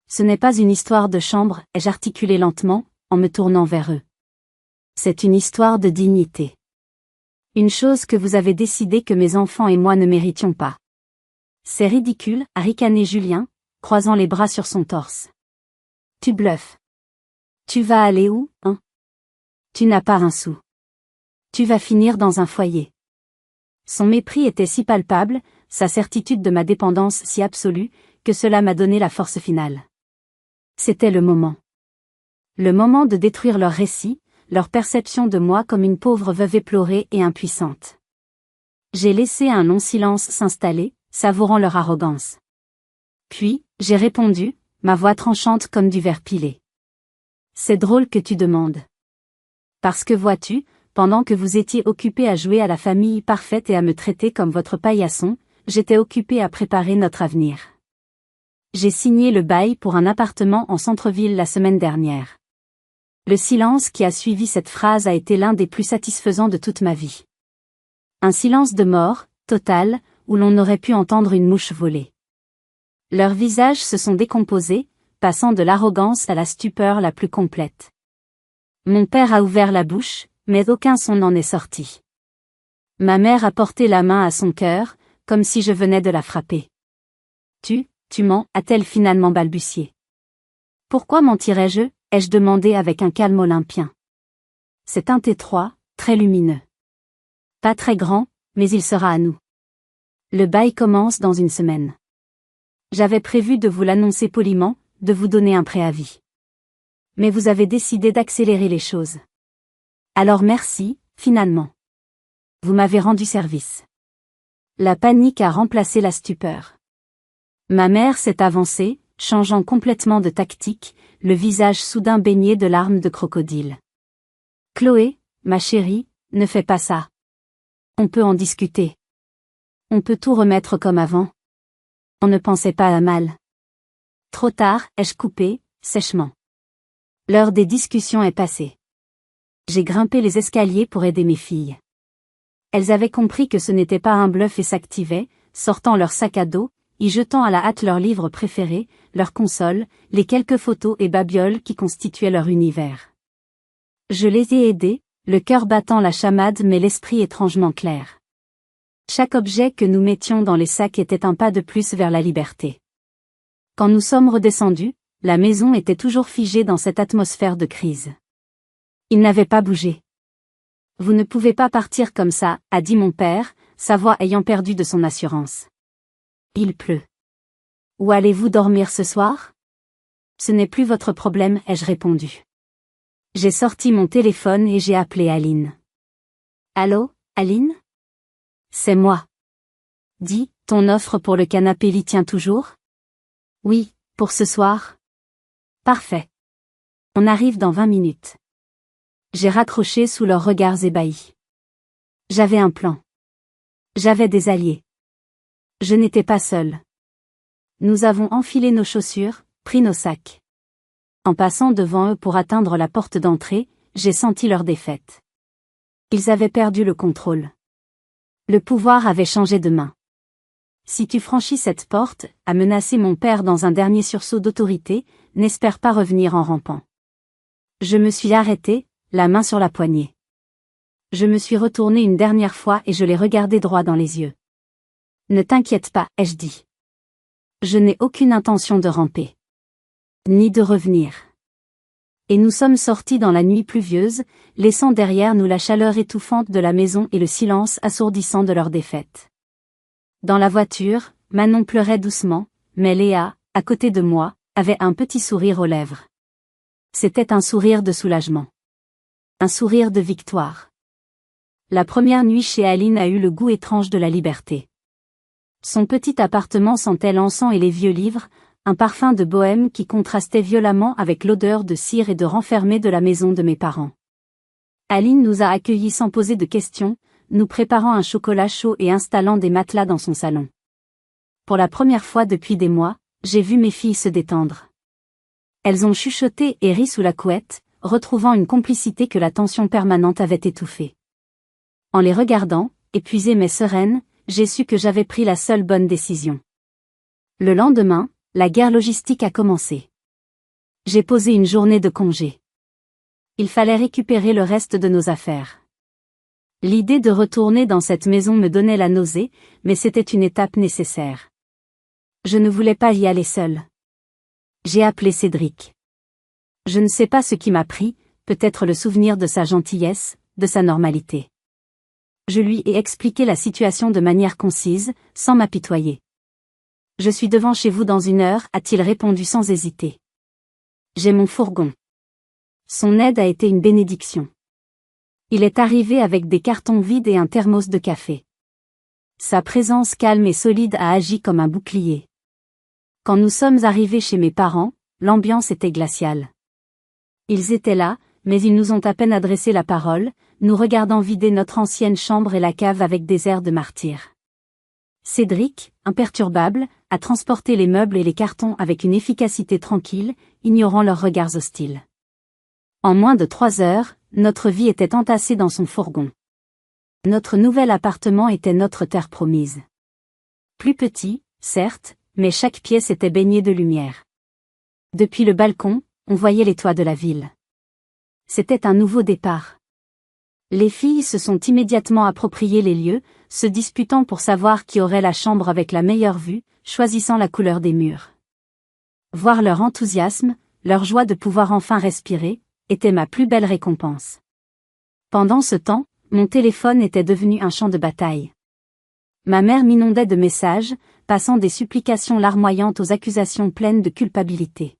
Speaker 1: Ce n'est pas une histoire de chambre, ai-je articulé lentement, en me tournant vers eux. C'est une histoire de dignité. Une chose que vous avez décidé que mes enfants et moi ne méritions pas. C'est ridicule, a ricané Julien, croisant les bras sur son torse. Tu bluffes. Tu vas aller où, hein? Tu n'as pas un sou. Tu vas finir dans un foyer. Son mépris était si palpable, sa certitude de ma dépendance si absolue, que cela m'a donné la force finale. C'était le moment. Le moment de détruire leur récit, leur perception de moi comme une pauvre veuve éplorée et impuissante. J'ai laissé un long silence s'installer, savourant leur arrogance. Puis, j'ai répondu, ma voix tranchante comme du verre pilé. C'est drôle que tu demandes. Parce que vois-tu, pendant que vous étiez occupé à jouer à la famille parfaite et à me traiter comme votre paillasson, j'étais occupé à préparer notre avenir. J'ai signé le bail pour un appartement en centre-ville la semaine dernière. Le silence qui a suivi cette phrase a été l'un des plus satisfaisants de toute ma vie. Un silence de mort, total, où l'on aurait pu entendre une mouche voler. Leurs visages se sont décomposés, passant de l'arrogance à la stupeur la plus complète. Mon père a ouvert la bouche, mais aucun son n'en est sorti. Ma mère a porté la main à son cœur, comme si je venais de la frapper. Tu mens, a-t-elle finalement balbutié. Pourquoi mentirais-je, ai-je demandé avec un calme olympien. C'est un T3, très lumineux. Pas très grand, mais il sera à nous. Le bail commence dans une semaine. J'avais prévu de vous l'annoncer poliment, de vous donner un préavis. Mais vous avez décidé d'accélérer les choses. Alors merci, finalement. Vous m'avez rendu service. La panique a remplacé la stupeur. Ma mère s'est avancée, changeant complètement de tactique, le visage soudain baigné de larmes de crocodile. Chloé, ma chérie, ne fais pas ça. On peut en discuter. On peut tout remettre comme avant. On ne pensait pas à mal. Trop tard, ai-je coupé, sèchement. L'heure des discussions est passée. J'ai grimpé les escaliers pour aider mes filles. Elles avaient compris que ce n'était pas un bluff et s'activaient, sortant leur sac à dos, y jetant à la hâte leurs livres préférés, leurs consoles, les quelques photos et babioles qui constituaient leur univers. Je les ai aidées, le cœur battant la chamade mais l'esprit étrangement clair. Chaque objet que nous mettions dans les sacs était un pas de plus vers la liberté. Quand nous sommes redescendus, la maison était toujours figée dans cette atmosphère de crise. Il n'avait pas bougé. Vous ne pouvez pas partir comme ça, a dit mon père, sa voix ayant perdu de son assurance. Il pleut. Où allez-vous dormir ce soir? Ce n'est plus votre problème, ai-je répondu. J'ai sorti mon téléphone et j'ai appelé Aline. Allô, Aline? C'est moi. Dis, ton offre pour le canapé l'y tient toujours? Oui, pour ce soir. Parfait. On arrive dans 20 minutes. J'ai raccroché sous leurs regards ébahis. J'avais un plan. J'avais des alliés. Je n'étais pas seule. Nous avons enfilé nos chaussures, pris nos sacs. En passant devant eux pour atteindre la porte d'entrée, j'ai senti leur défaite. Ils avaient perdu le contrôle. Le pouvoir avait changé de main. Si tu franchis cette porte, a menacé mon père dans un dernier sursaut d'autorité, n'espère pas revenir en rampant. Je me suis arrêtée, la main sur la poignée. Je me suis retournée une dernière fois et je l'ai regardé droit dans les yeux. Ne t'inquiète pas, ai-je dit. Je n'ai aucune intention de ramper. Ni de revenir. Et nous sommes sortis dans la nuit pluvieuse, laissant derrière nous la chaleur étouffante de la maison et le silence assourdissant de leur défaite. Dans la voiture, Manon pleurait doucement, mais Léa, à côté de moi, avait un petit sourire aux lèvres. C'était un sourire de soulagement. Un sourire de victoire. La première nuit chez Aline a eu le goût étrange de la liberté. Son petit appartement sentait l'encens et les vieux livres, un parfum de bohème qui contrastait violemment avec l'odeur de cire et de renfermé de la maison de mes parents. Aline nous a accueillis sans poser de questions, nous préparant un chocolat chaud et installant des matelas dans son salon. Pour la première fois depuis des mois, j'ai vu mes filles se détendre. Elles ont chuchoté et ri sous la couette, retrouvant une complicité que la tension permanente avait étouffée. En les regardant, épuisée mais sereine, j'ai su que j'avais pris la seule bonne décision. Le lendemain, la guerre logistique a commencé. J'ai posé une journée de congé. Il fallait récupérer le reste de nos affaires. L'idée de retourner dans cette maison me donnait la nausée, mais c'était une étape nécessaire. Je ne voulais pas y aller seule. J'ai appelé Cédric. Je ne sais pas ce qui m'a pris, peut-être le souvenir de sa gentillesse, de sa normalité. Je lui ai expliqué la situation de manière concise, sans m'apitoyer. Je suis devant chez vous dans 1 heure, a-t-il répondu sans hésiter. J'ai mon fourgon. Son aide a été une bénédiction. Il est arrivé avec des cartons vides et un thermos de café. Sa présence calme et solide a agi comme un bouclier. Quand nous sommes arrivés chez mes parents, l'ambiance était glaciale. Ils étaient là, mais ils nous ont à peine adressé la parole, nous regardant vider notre ancienne chambre et la cave avec des airs de martyrs. Cédric, imperturbable, a transporté les meubles et les cartons avec une efficacité tranquille, ignorant leurs regards hostiles. En moins de 3 heures, notre vie était entassée dans son fourgon. Notre nouvel appartement était notre terre promise. Plus petit, certes, mais chaque pièce était baignée de lumière. Depuis le balcon, on voyait les toits de la ville. C'était un nouveau départ. Les filles se sont immédiatement appropriées les lieux, se disputant pour savoir qui aurait la chambre avec la meilleure vue, choisissant la couleur des murs. Voir leur enthousiasme, leur joie de pouvoir enfin respirer, était ma plus belle récompense. Pendant ce temps, mon téléphone était devenu un champ de bataille. Ma mère m'inondait de messages, passant des supplications larmoyantes aux accusations pleines de culpabilité.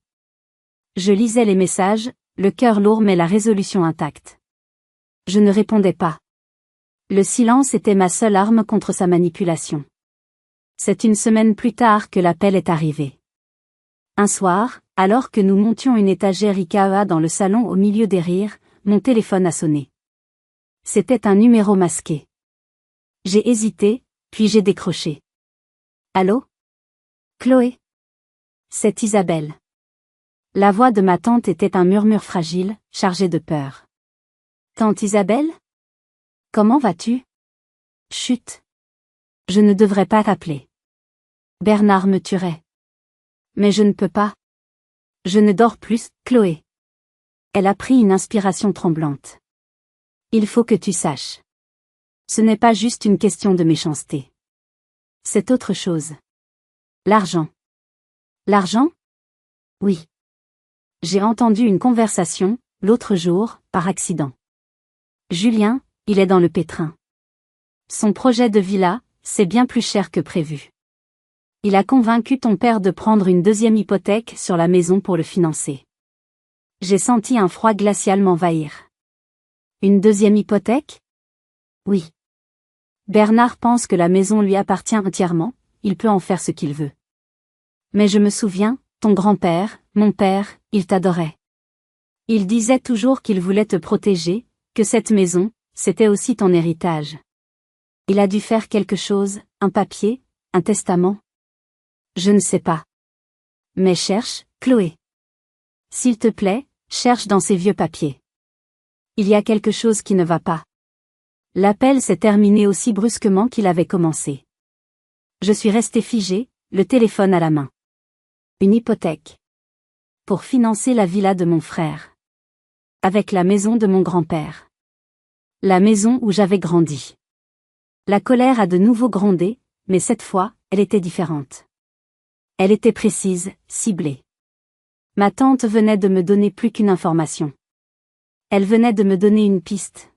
Speaker 1: Je lisais les messages, le cœur lourd mais la résolution intacte. Je ne répondais pas. Le silence était ma seule arme contre sa manipulation. C'est une semaine plus tard que l'appel est arrivé. Un soir, alors que nous montions une étagère IKEA dans le salon au milieu des rires, mon téléphone a sonné. C'était un numéro masqué. J'ai hésité, puis j'ai décroché. Allô? Chloé? C'est Isabelle. La voix de ma tante était un murmure fragile, chargé de peur. Tante Isabelle? Comment vas-tu? Chut. Je ne devrais pas t'appeler. Bernard me tuerait. Mais je ne peux pas. Je ne dors plus, Chloé. Elle a pris une inspiration tremblante. Il faut que tu saches. Ce n'est pas juste une question de méchanceté. C'est autre chose. L'argent. L'argent? Oui. J'ai entendu une conversation, l'autre jour, par accident. Julien, il est dans le pétrin. Son projet de villa, c'est bien plus cher que prévu. Il a convaincu ton père de prendre une deuxième hypothèque sur la maison pour le financer. J'ai senti un froid glacial m'envahir. Une deuxième hypothèque? Oui. Bernard pense que la maison lui appartient entièrement, il peut en faire ce qu'il veut. Mais je me souviens, ton grand-père, mon père, il t'adorait. Il disait toujours qu'il voulait te protéger, que cette maison, c'était aussi ton héritage. Il a dû faire quelque chose, un papier, un testament. Je ne sais pas. Mais cherche, Chloé. S'il te plaît, cherche dans ces vieux papiers. Il y a quelque chose qui ne va pas. L'appel s'est terminé aussi brusquement qu'il avait commencé. Je suis resté figé, le téléphone à la main. Une hypothèque. Pour financer la villa de mon frère. Avec la maison de mon grand-père. La maison où j'avais grandi. La colère a de nouveau grondé, mais cette fois, elle était différente. Elle était précise, ciblée. Ma tante venait de me donner plus qu'une information. Elle venait de me donner une piste.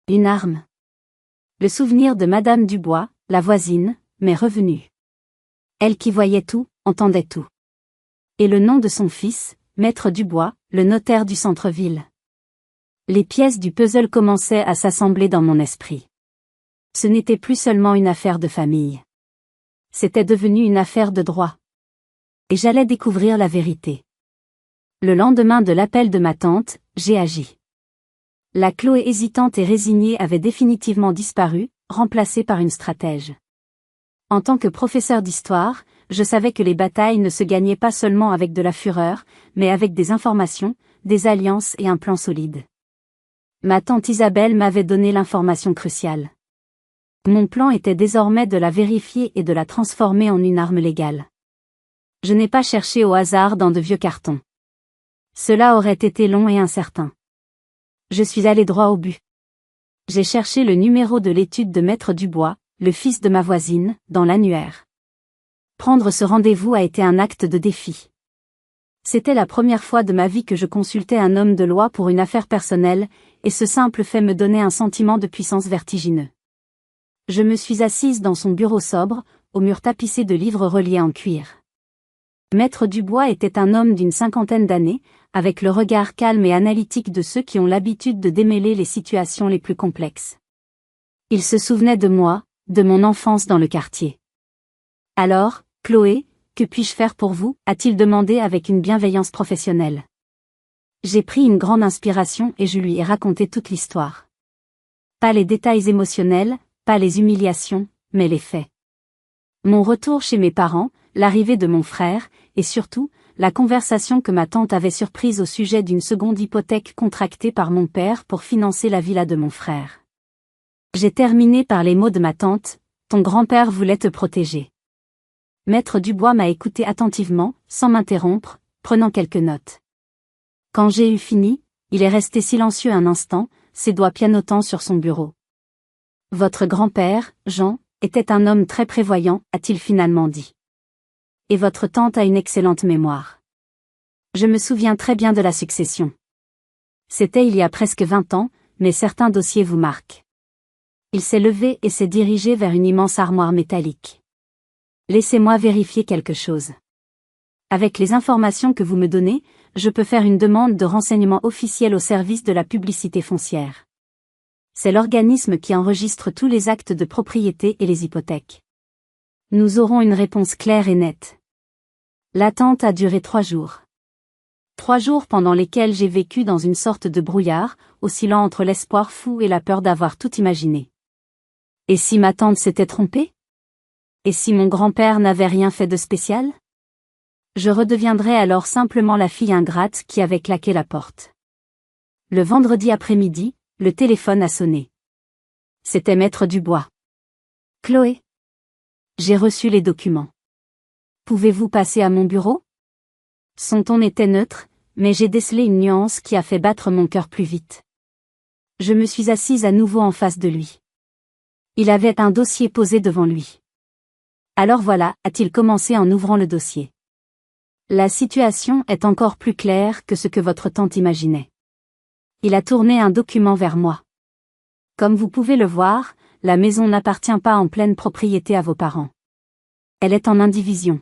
Speaker 1: Une arme. Le souvenir de Madame Dubois, la voisine, m'est revenu. Elle qui voyait tout, entendait tout. Et le nom de son fils, Maître Dubois, le notaire du centre-ville. Les pièces du puzzle commençaient à s'assembler dans mon esprit. Ce n'était plus seulement une affaire de famille. C'était devenu une affaire de droit. Et j'allais découvrir la vérité. Le lendemain de l'appel de ma tante, j'ai agi. La Chloé hésitante et résignée avait définitivement disparu, remplacée par une stratège. En tant que professeur d'histoire, je savais que les batailles ne se gagnaient pas seulement avec de la fureur, mais avec des informations, des alliances et un plan solide. Ma tante Isabelle m'avait donné l'information cruciale. Mon plan était désormais de la vérifier et de la transformer en une arme légale. Je n'ai pas cherché au hasard dans de vieux cartons. Cela aurait été long et incertain. Je suis allé droit au but. J'ai cherché le numéro de l'étude de Maître Dubois, le fils de ma voisine, dans l'annuaire. Prendre ce rendez-vous a été un acte de défi. C'était la première fois de ma vie que je consultais un homme de loi pour une affaire personnelle, et ce simple fait me donnait un sentiment de puissance vertigineux. Je me suis assise dans son bureau sobre, au mur tapissé de livres reliés en cuir. Maître Dubois était un homme d'une 50aine d'années, avec le regard calme et analytique de ceux qui ont l'habitude de démêler les situations les plus complexes. Il se souvenait de moi, de mon enfance dans le quartier. Alors, Chloé, que puis-je faire pour vous, a-t-il demandé avec une bienveillance professionnelle. J'ai pris une grande inspiration et je lui ai raconté toute l'histoire. Pas les détails émotionnels, pas les humiliations, mais les faits. Mon retour chez mes parents, l'arrivée de mon frère, et surtout, la conversation que ma tante avait surprise au sujet d'une seconde hypothèque contractée par mon père pour financer la villa de mon frère. J'ai terminé par les mots de ma tante, « Ton grand-père voulait te protéger ». Maître Dubois m'a écouté attentivement, sans m'interrompre, prenant quelques notes. Quand j'ai eu fini, il est resté silencieux un instant, ses doigts pianotant sur son bureau. « Votre grand-père, Jean, était un homme très prévoyant, a-t-il finalement dit. Et votre tante a une excellente mémoire. Je me souviens très bien de la succession. C'était il y a presque 20 ans, mais certains dossiers vous marquent. » Il s'est levé et s'est dirigé vers une immense armoire métallique. « Laissez-moi vérifier quelque chose. Avec les informations que vous me donnez, je peux faire une demande de renseignement officiel au service de la publicité foncière. C'est l'organisme qui enregistre tous les actes de propriété et les hypothèques. Nous aurons une réponse claire et nette. » L'attente a duré 3 jours. 3 jours pendant lesquels j'ai vécu dans une sorte de brouillard, oscillant entre l'espoir fou et la peur d'avoir tout imaginé. Et si ma tante s'était trompée? Et si mon grand-père n'avait rien fait de spécial? Je redeviendrais alors simplement la fille ingrate qui avait claqué la porte. Le vendredi après-midi, le téléphone a sonné. C'était Maître Dubois. « Chloé? J'ai reçu les documents. Pouvez-vous passer à mon bureau ?» Son ton était neutre, mais j'ai décelé une nuance qui a fait battre mon cœur plus vite. Je me suis assise à nouveau en face de lui. Il avait un dossier posé devant lui. « Alors voilà », a-t-il commencé en ouvrant le dossier. « La situation est encore plus claire que ce que votre tante imaginait. » Il a tourné un document vers moi. « Comme vous pouvez le voir, la maison n'appartient pas en pleine propriété à vos parents. Elle est en indivision.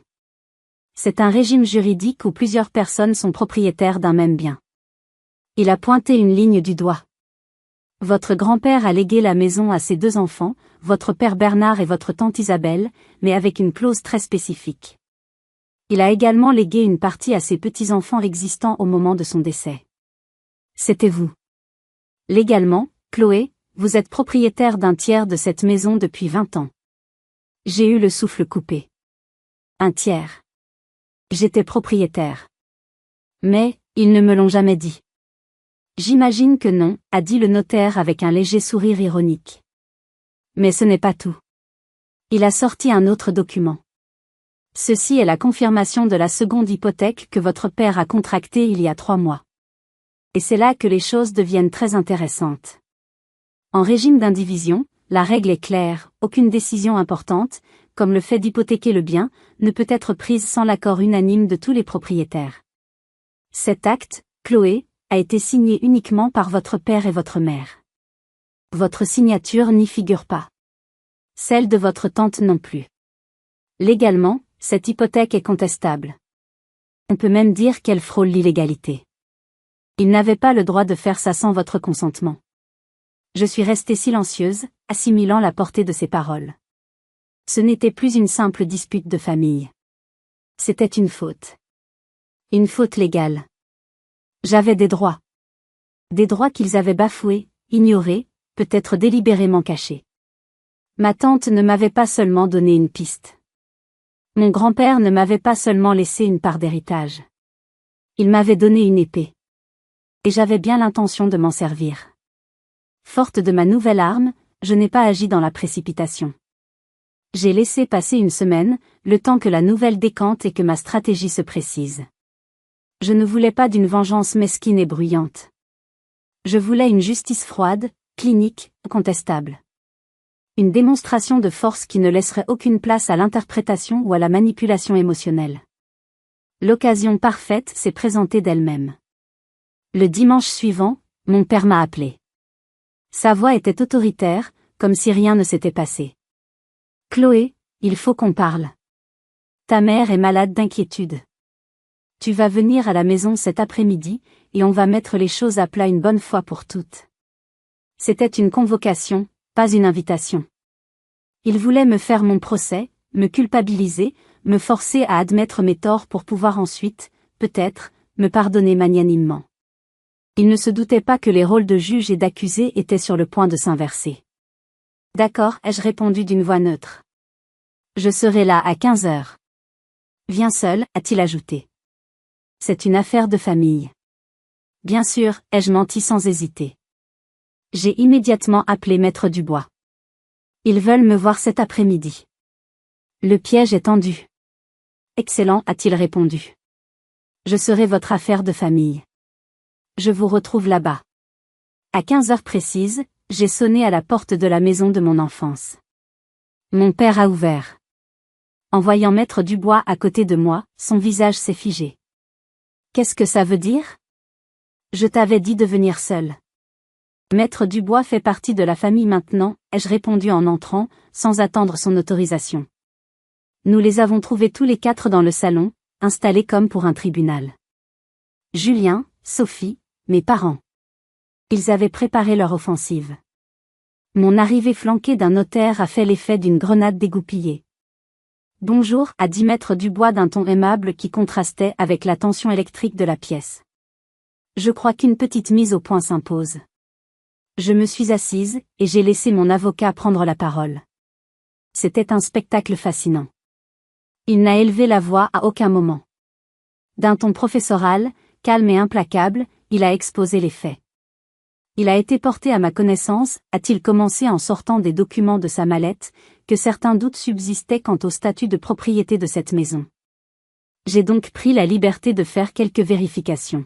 Speaker 1: C'est un régime juridique où plusieurs personnes sont propriétaires d'un même bien. » Il a pointé une ligne du doigt. « Votre grand-père a légué la maison à ses 2 enfants, votre père Bernard et votre tante Isabelle, mais avec une clause très spécifique. Il a également légué une partie à ses petits-enfants existants au moment de son décès. C'était vous. Légalement, Chloé, vous êtes propriétaire d'un tiers de cette maison depuis 20 ans. » J'ai eu le souffle coupé. Un tiers. J'étais propriétaire. Mais, ils ne me l'ont jamais dit. J'imagine que non, a dit le notaire avec un léger sourire ironique. Mais ce n'est pas tout. Il a sorti un autre document. Ceci est la confirmation de la seconde hypothèque que votre père a contractée il y a 3 mois. Et c'est là que les choses deviennent très intéressantes. En régime d'indivision, la règle est claire, aucune décision importante, comme le fait d'hypothéquer le bien, ne peut être prise sans l'accord unanime de tous les propriétaires. Cet acte, Chloé, a été signé uniquement par votre père et votre mère. Votre signature n'y figure pas. Celle de votre tante non plus. Légalement, cette hypothèque est contestable. On peut même dire qu'elle frôle l'illégalité. Il n'avait pas le droit de faire ça sans votre consentement. Je suis restée silencieuse, assimilant la portée de ces paroles. Ce n'était plus une simple dispute de famille. C'était une faute. Une faute légale. J'avais des droits. Des droits qu'ils avaient bafoués, ignorés, peut-être délibérément cachés. Ma tante ne m'avait pas seulement donné une piste. Mon grand-père ne m'avait pas seulement laissé une part d'héritage. Il m'avait donné une épée. Et j'avais bien l'intention de m'en servir. Forte de ma nouvelle arme, je n'ai pas agi dans la précipitation. J'ai laissé passer une semaine, le temps que la nouvelle décante et que ma stratégie se précise. Je ne voulais pas d'une vengeance mesquine et bruyante. Je voulais une justice froide, clinique, contestable. Une démonstration de force qui ne laisserait aucune place à l'interprétation ou à la manipulation émotionnelle. L'occasion parfaite s'est présentée d'elle-même. Le dimanche suivant, mon père m'a appelé. Sa voix était autoritaire, comme si rien ne s'était passé. « Chloé, il faut qu'on parle. Ta mère est malade d'inquiétude. Tu vas venir à la maison cet après-midi, et on va mettre les choses à plat une bonne fois pour toutes. » C'était une convocation, pas une invitation. Il voulait me faire mon procès, me culpabiliser, me forcer à admettre mes torts pour pouvoir ensuite, peut-être, me pardonner magnanimement. Il ne se doutait pas que les rôles de juge et d'accusé étaient sur le point de s'inverser. D'accord, ai-je répondu d'une voix neutre. Je serai là à 15 heures. Viens seul, a-t-il ajouté. C'est une affaire de famille. Bien sûr, ai-je menti sans hésiter. J'ai immédiatement appelé Maître Dubois. Ils veulent me voir cet après-midi. Le piège est tendu. Excellent, a-t-il répondu. Je serai votre affaire de famille. Je vous retrouve là-bas. À 15 heures précises, j'ai sonné à la porte de la maison de mon enfance. Mon père a ouvert. En voyant Maître Dubois à côté de moi, son visage s'est figé. Qu'est-ce que ça veut dire? Je t'avais dit de venir seul. Maître Dubois fait partie de la famille maintenant, ai-je répondu en entrant, sans attendre son autorisation. Nous les avons trouvés tous les 4 dans le salon, installés comme pour un tribunal. Julien, Sophie, mes parents. Ils avaient préparé leur offensive. Mon arrivée flanquée d'un notaire a fait l'effet d'une grenade dégoupillée. Bonjour, a dit Maître Dubois d'un ton aimable qui contrastait avec la tension électrique de la pièce. Je crois qu'une petite mise au point s'impose. Je me suis assise, et j'ai laissé mon avocat prendre la parole. C'était un spectacle fascinant. Il n'a élevé la voix à aucun moment. D'un ton professoral, calme et implacable, il a exposé les faits. Il a été porté à ma connaissance, a-t-il commencé en sortant des documents de sa mallette, que certains doutes subsistaient quant au statut de propriété de cette maison. J'ai donc pris la liberté de faire quelques vérifications.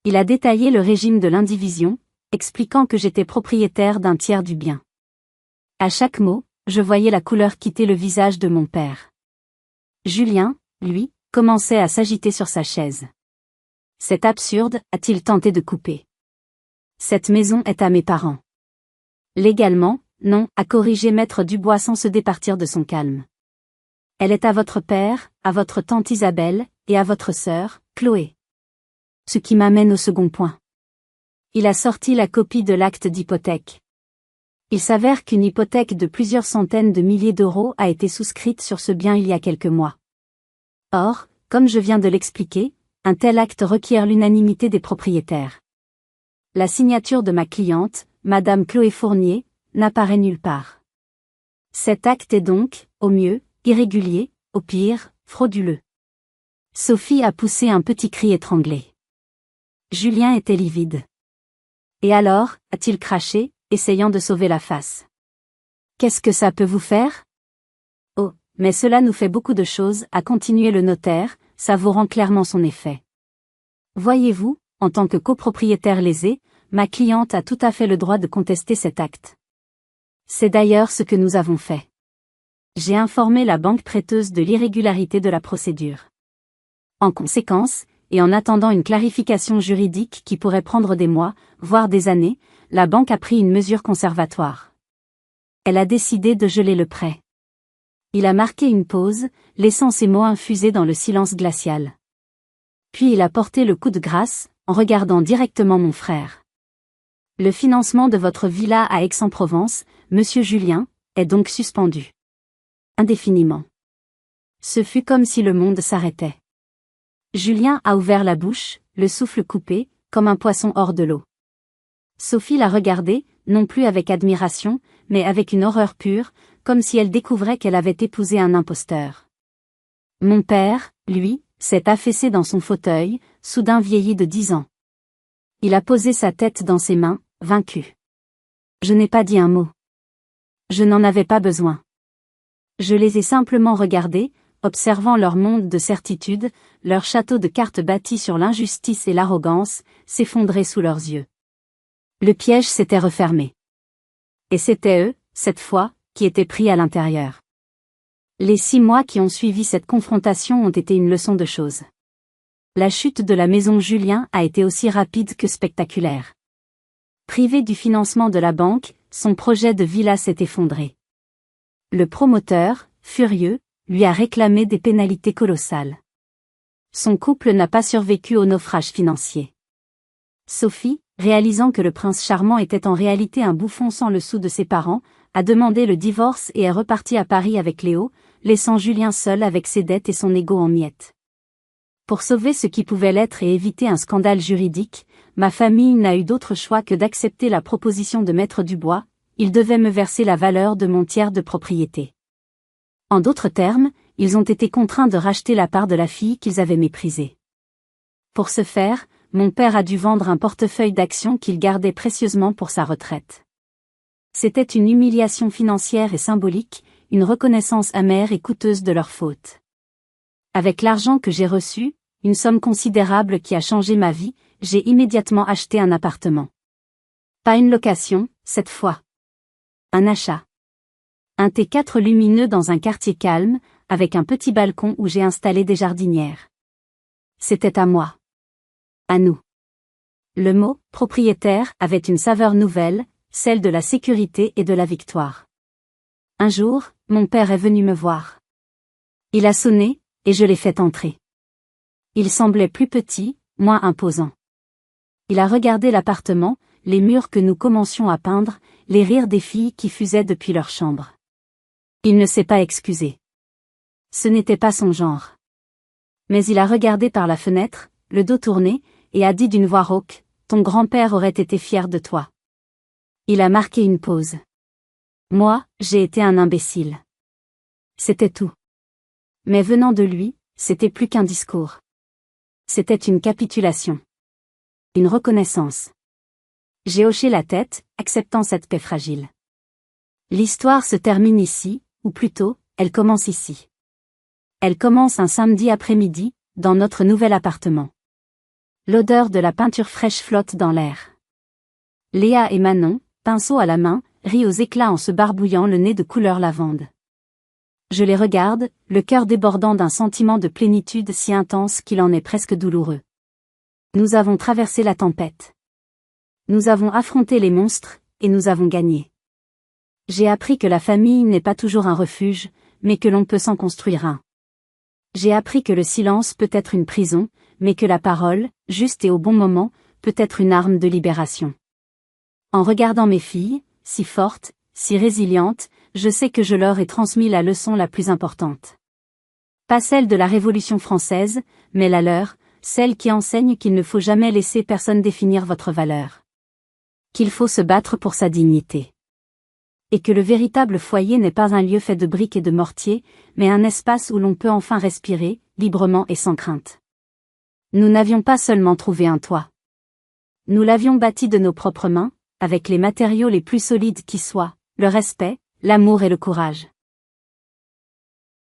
Speaker 1: Il a détaillé le régime de l'indivision, expliquant que j'étais propriétaire d'un tiers du bien. À chaque mot, je voyais la couleur quitter le visage de mon père. Julien, lui, commençait à s'agiter sur sa chaise. C'est absurde, a-t-il tenté de couper. Cette maison est à mes parents. Légalement, non, a corrigé Maître Dubois sans se départir de son calme. Elle est à votre père, à votre tante Isabelle, et à votre sœur, Chloé. Ce qui m'amène au second point. Il a sorti la copie de l'acte d'hypothèque. Il s'avère qu'une hypothèque de plusieurs centaines de milliers d'euros a été souscrite sur ce bien il y a quelques mois. Or, comme je viens de l'expliquer, un tel acte requiert l'unanimité des propriétaires. La signature de ma cliente, Madame Chloé Fournier, n'apparaît nulle part. Cet acte est donc, au mieux, irrégulier, au pire, frauduleux. Sophie a poussé un petit cri étranglé. Julien était livide. Et alors, a-t-il craché, essayant de sauver la face. Qu'est-ce que ça peut vous faire? Oh, mais cela nous fait beaucoup de choses, a continué le notaire, savourant clairement son effet. Voyez-vous, en tant que copropriétaire lésé, ma cliente a tout à fait le droit de contester cet acte. C'est d'ailleurs ce que nous avons fait. J'ai informé la banque prêteuse de l'irrégularité de la procédure. En conséquence, et en attendant une clarification juridique qui pourrait prendre des mois, voire des années, la banque a pris une mesure conservatoire. Elle a décidé de geler le prêt. Il a marqué une pause, laissant ses mots infusés dans le silence glacial. Puis il a porté le coup de grâce, en regardant directement mon frère. Le financement de votre villa à Aix-en-Provence, monsieur Julien, est donc suspendu. Indéfiniment. Ce fut comme si le monde s'arrêtait. Julien a ouvert la bouche, le souffle coupé, comme un poisson hors de l'eau. Sophie l'a regardé, non plus avec admiration, mais avec une horreur pure, comme si elle découvrait qu'elle avait épousé un imposteur. Mon père, lui, s'est affaissé dans son fauteuil, soudain vieilli de 10 ans. Il a posé sa tête dans ses mains, vaincu. Je n'ai pas dit un mot. Je n'en avais pas besoin. Je les ai simplement regardés, observant leur monde de certitude, leur château de cartes bâti sur l'injustice et l'arrogance, s'effondrer sous leurs yeux. Le piège s'était refermé. Et c'était eux, cette fois, qui étaient pris à l'intérieur. Les 6 mois qui ont suivi cette confrontation ont été une leçon de choses. La chute de la maison Julien a été aussi rapide que spectaculaire. Privé du financement de la banque, son projet de villa s'est effondré. Le promoteur, furieux, lui a réclamé des pénalités colossales. Son couple n'a pas survécu au naufrage financier. Sophie, réalisant que le prince charmant était en réalité un bouffon sans le sou de ses parents, a demandé le divorce et est repartie à Paris avec Léo, laissant Julien seul avec ses dettes et son ego en miettes. Pour sauver ce qui pouvait l'être et éviter un scandale juridique, ma famille n'a eu d'autre choix que d'accepter la proposition de Maître Dubois, ils devaient me verser la valeur de mon tiers de propriété. En d'autres termes, ils ont été contraints de racheter la part de la fille qu'ils avaient méprisée. Pour ce faire, mon père a dû vendre un portefeuille d'actions qu'il gardait précieusement pour sa retraite. C'était une humiliation financière et symbolique, une reconnaissance amère et coûteuse de leur faute. Avec l'argent que j'ai reçu, une somme considérable qui a changé ma vie, j'ai immédiatement acheté un appartement. Pas une location, cette fois. Un achat. Un T4 lumineux dans un quartier calme, avec un petit balcon où j'ai installé des jardinières. C'était à moi. À nous. Le mot « propriétaire » avait une saveur nouvelle, celle de la sécurité et de la victoire. Un jour, mon père est venu me voir. Il a sonné, et je l'ai fait entrer. Il semblait plus petit, moins imposant. Il a regardé l'appartement, les murs que nous commencions à peindre, les rires des filles qui fusaient depuis leur chambre. Il ne s'est pas excusé. Ce n'était pas son genre. Mais il a regardé par la fenêtre, le dos tourné, et a dit d'une voix rauque, « Ton grand-père aurait été fier de toi. » Il a marqué une pause. Moi, j'ai été un imbécile. C'était tout. Mais venant de lui, c'était plus qu'un discours. C'était une capitulation. Une reconnaissance. J'ai hoché la tête, acceptant cette paix fragile. L'histoire se termine ici, ou plutôt, elle commence ici. Elle commence un samedi après-midi, dans notre nouvel appartement. L'odeur de la peinture fraîche flotte dans l'air. Léa et Manon, pinceau à la main, rient aux éclats en se barbouillant le nez de couleur lavande. Je les regarde, le cœur débordant d'un sentiment de plénitude si intense qu'il en est presque douloureux. Nous avons traversé la tempête. Nous avons affronté les monstres, et nous avons gagné. J'ai appris que la famille n'est pas toujours un refuge, mais que l'on peut s'en construire un. J'ai appris que le silence peut être une prison, mais que la parole, juste et au bon moment, peut être une arme de libération. En regardant mes filles, si fortes, si résilientes, je sais que je leur ai transmis la leçon la plus importante. Pas celle de la Révolution française, mais la leur, celle qui enseigne qu'il ne faut jamais laisser personne définir votre valeur. Qu'il faut se battre pour sa dignité. Et que le véritable foyer n'est pas un lieu fait de briques et de mortier, mais un espace où l'on peut enfin respirer, librement et sans crainte. Nous n'avions pas seulement trouvé un toit. Nous l'avions bâti de nos propres mains, avec les matériaux les plus solides qui soient, le respect, l'amour et le courage.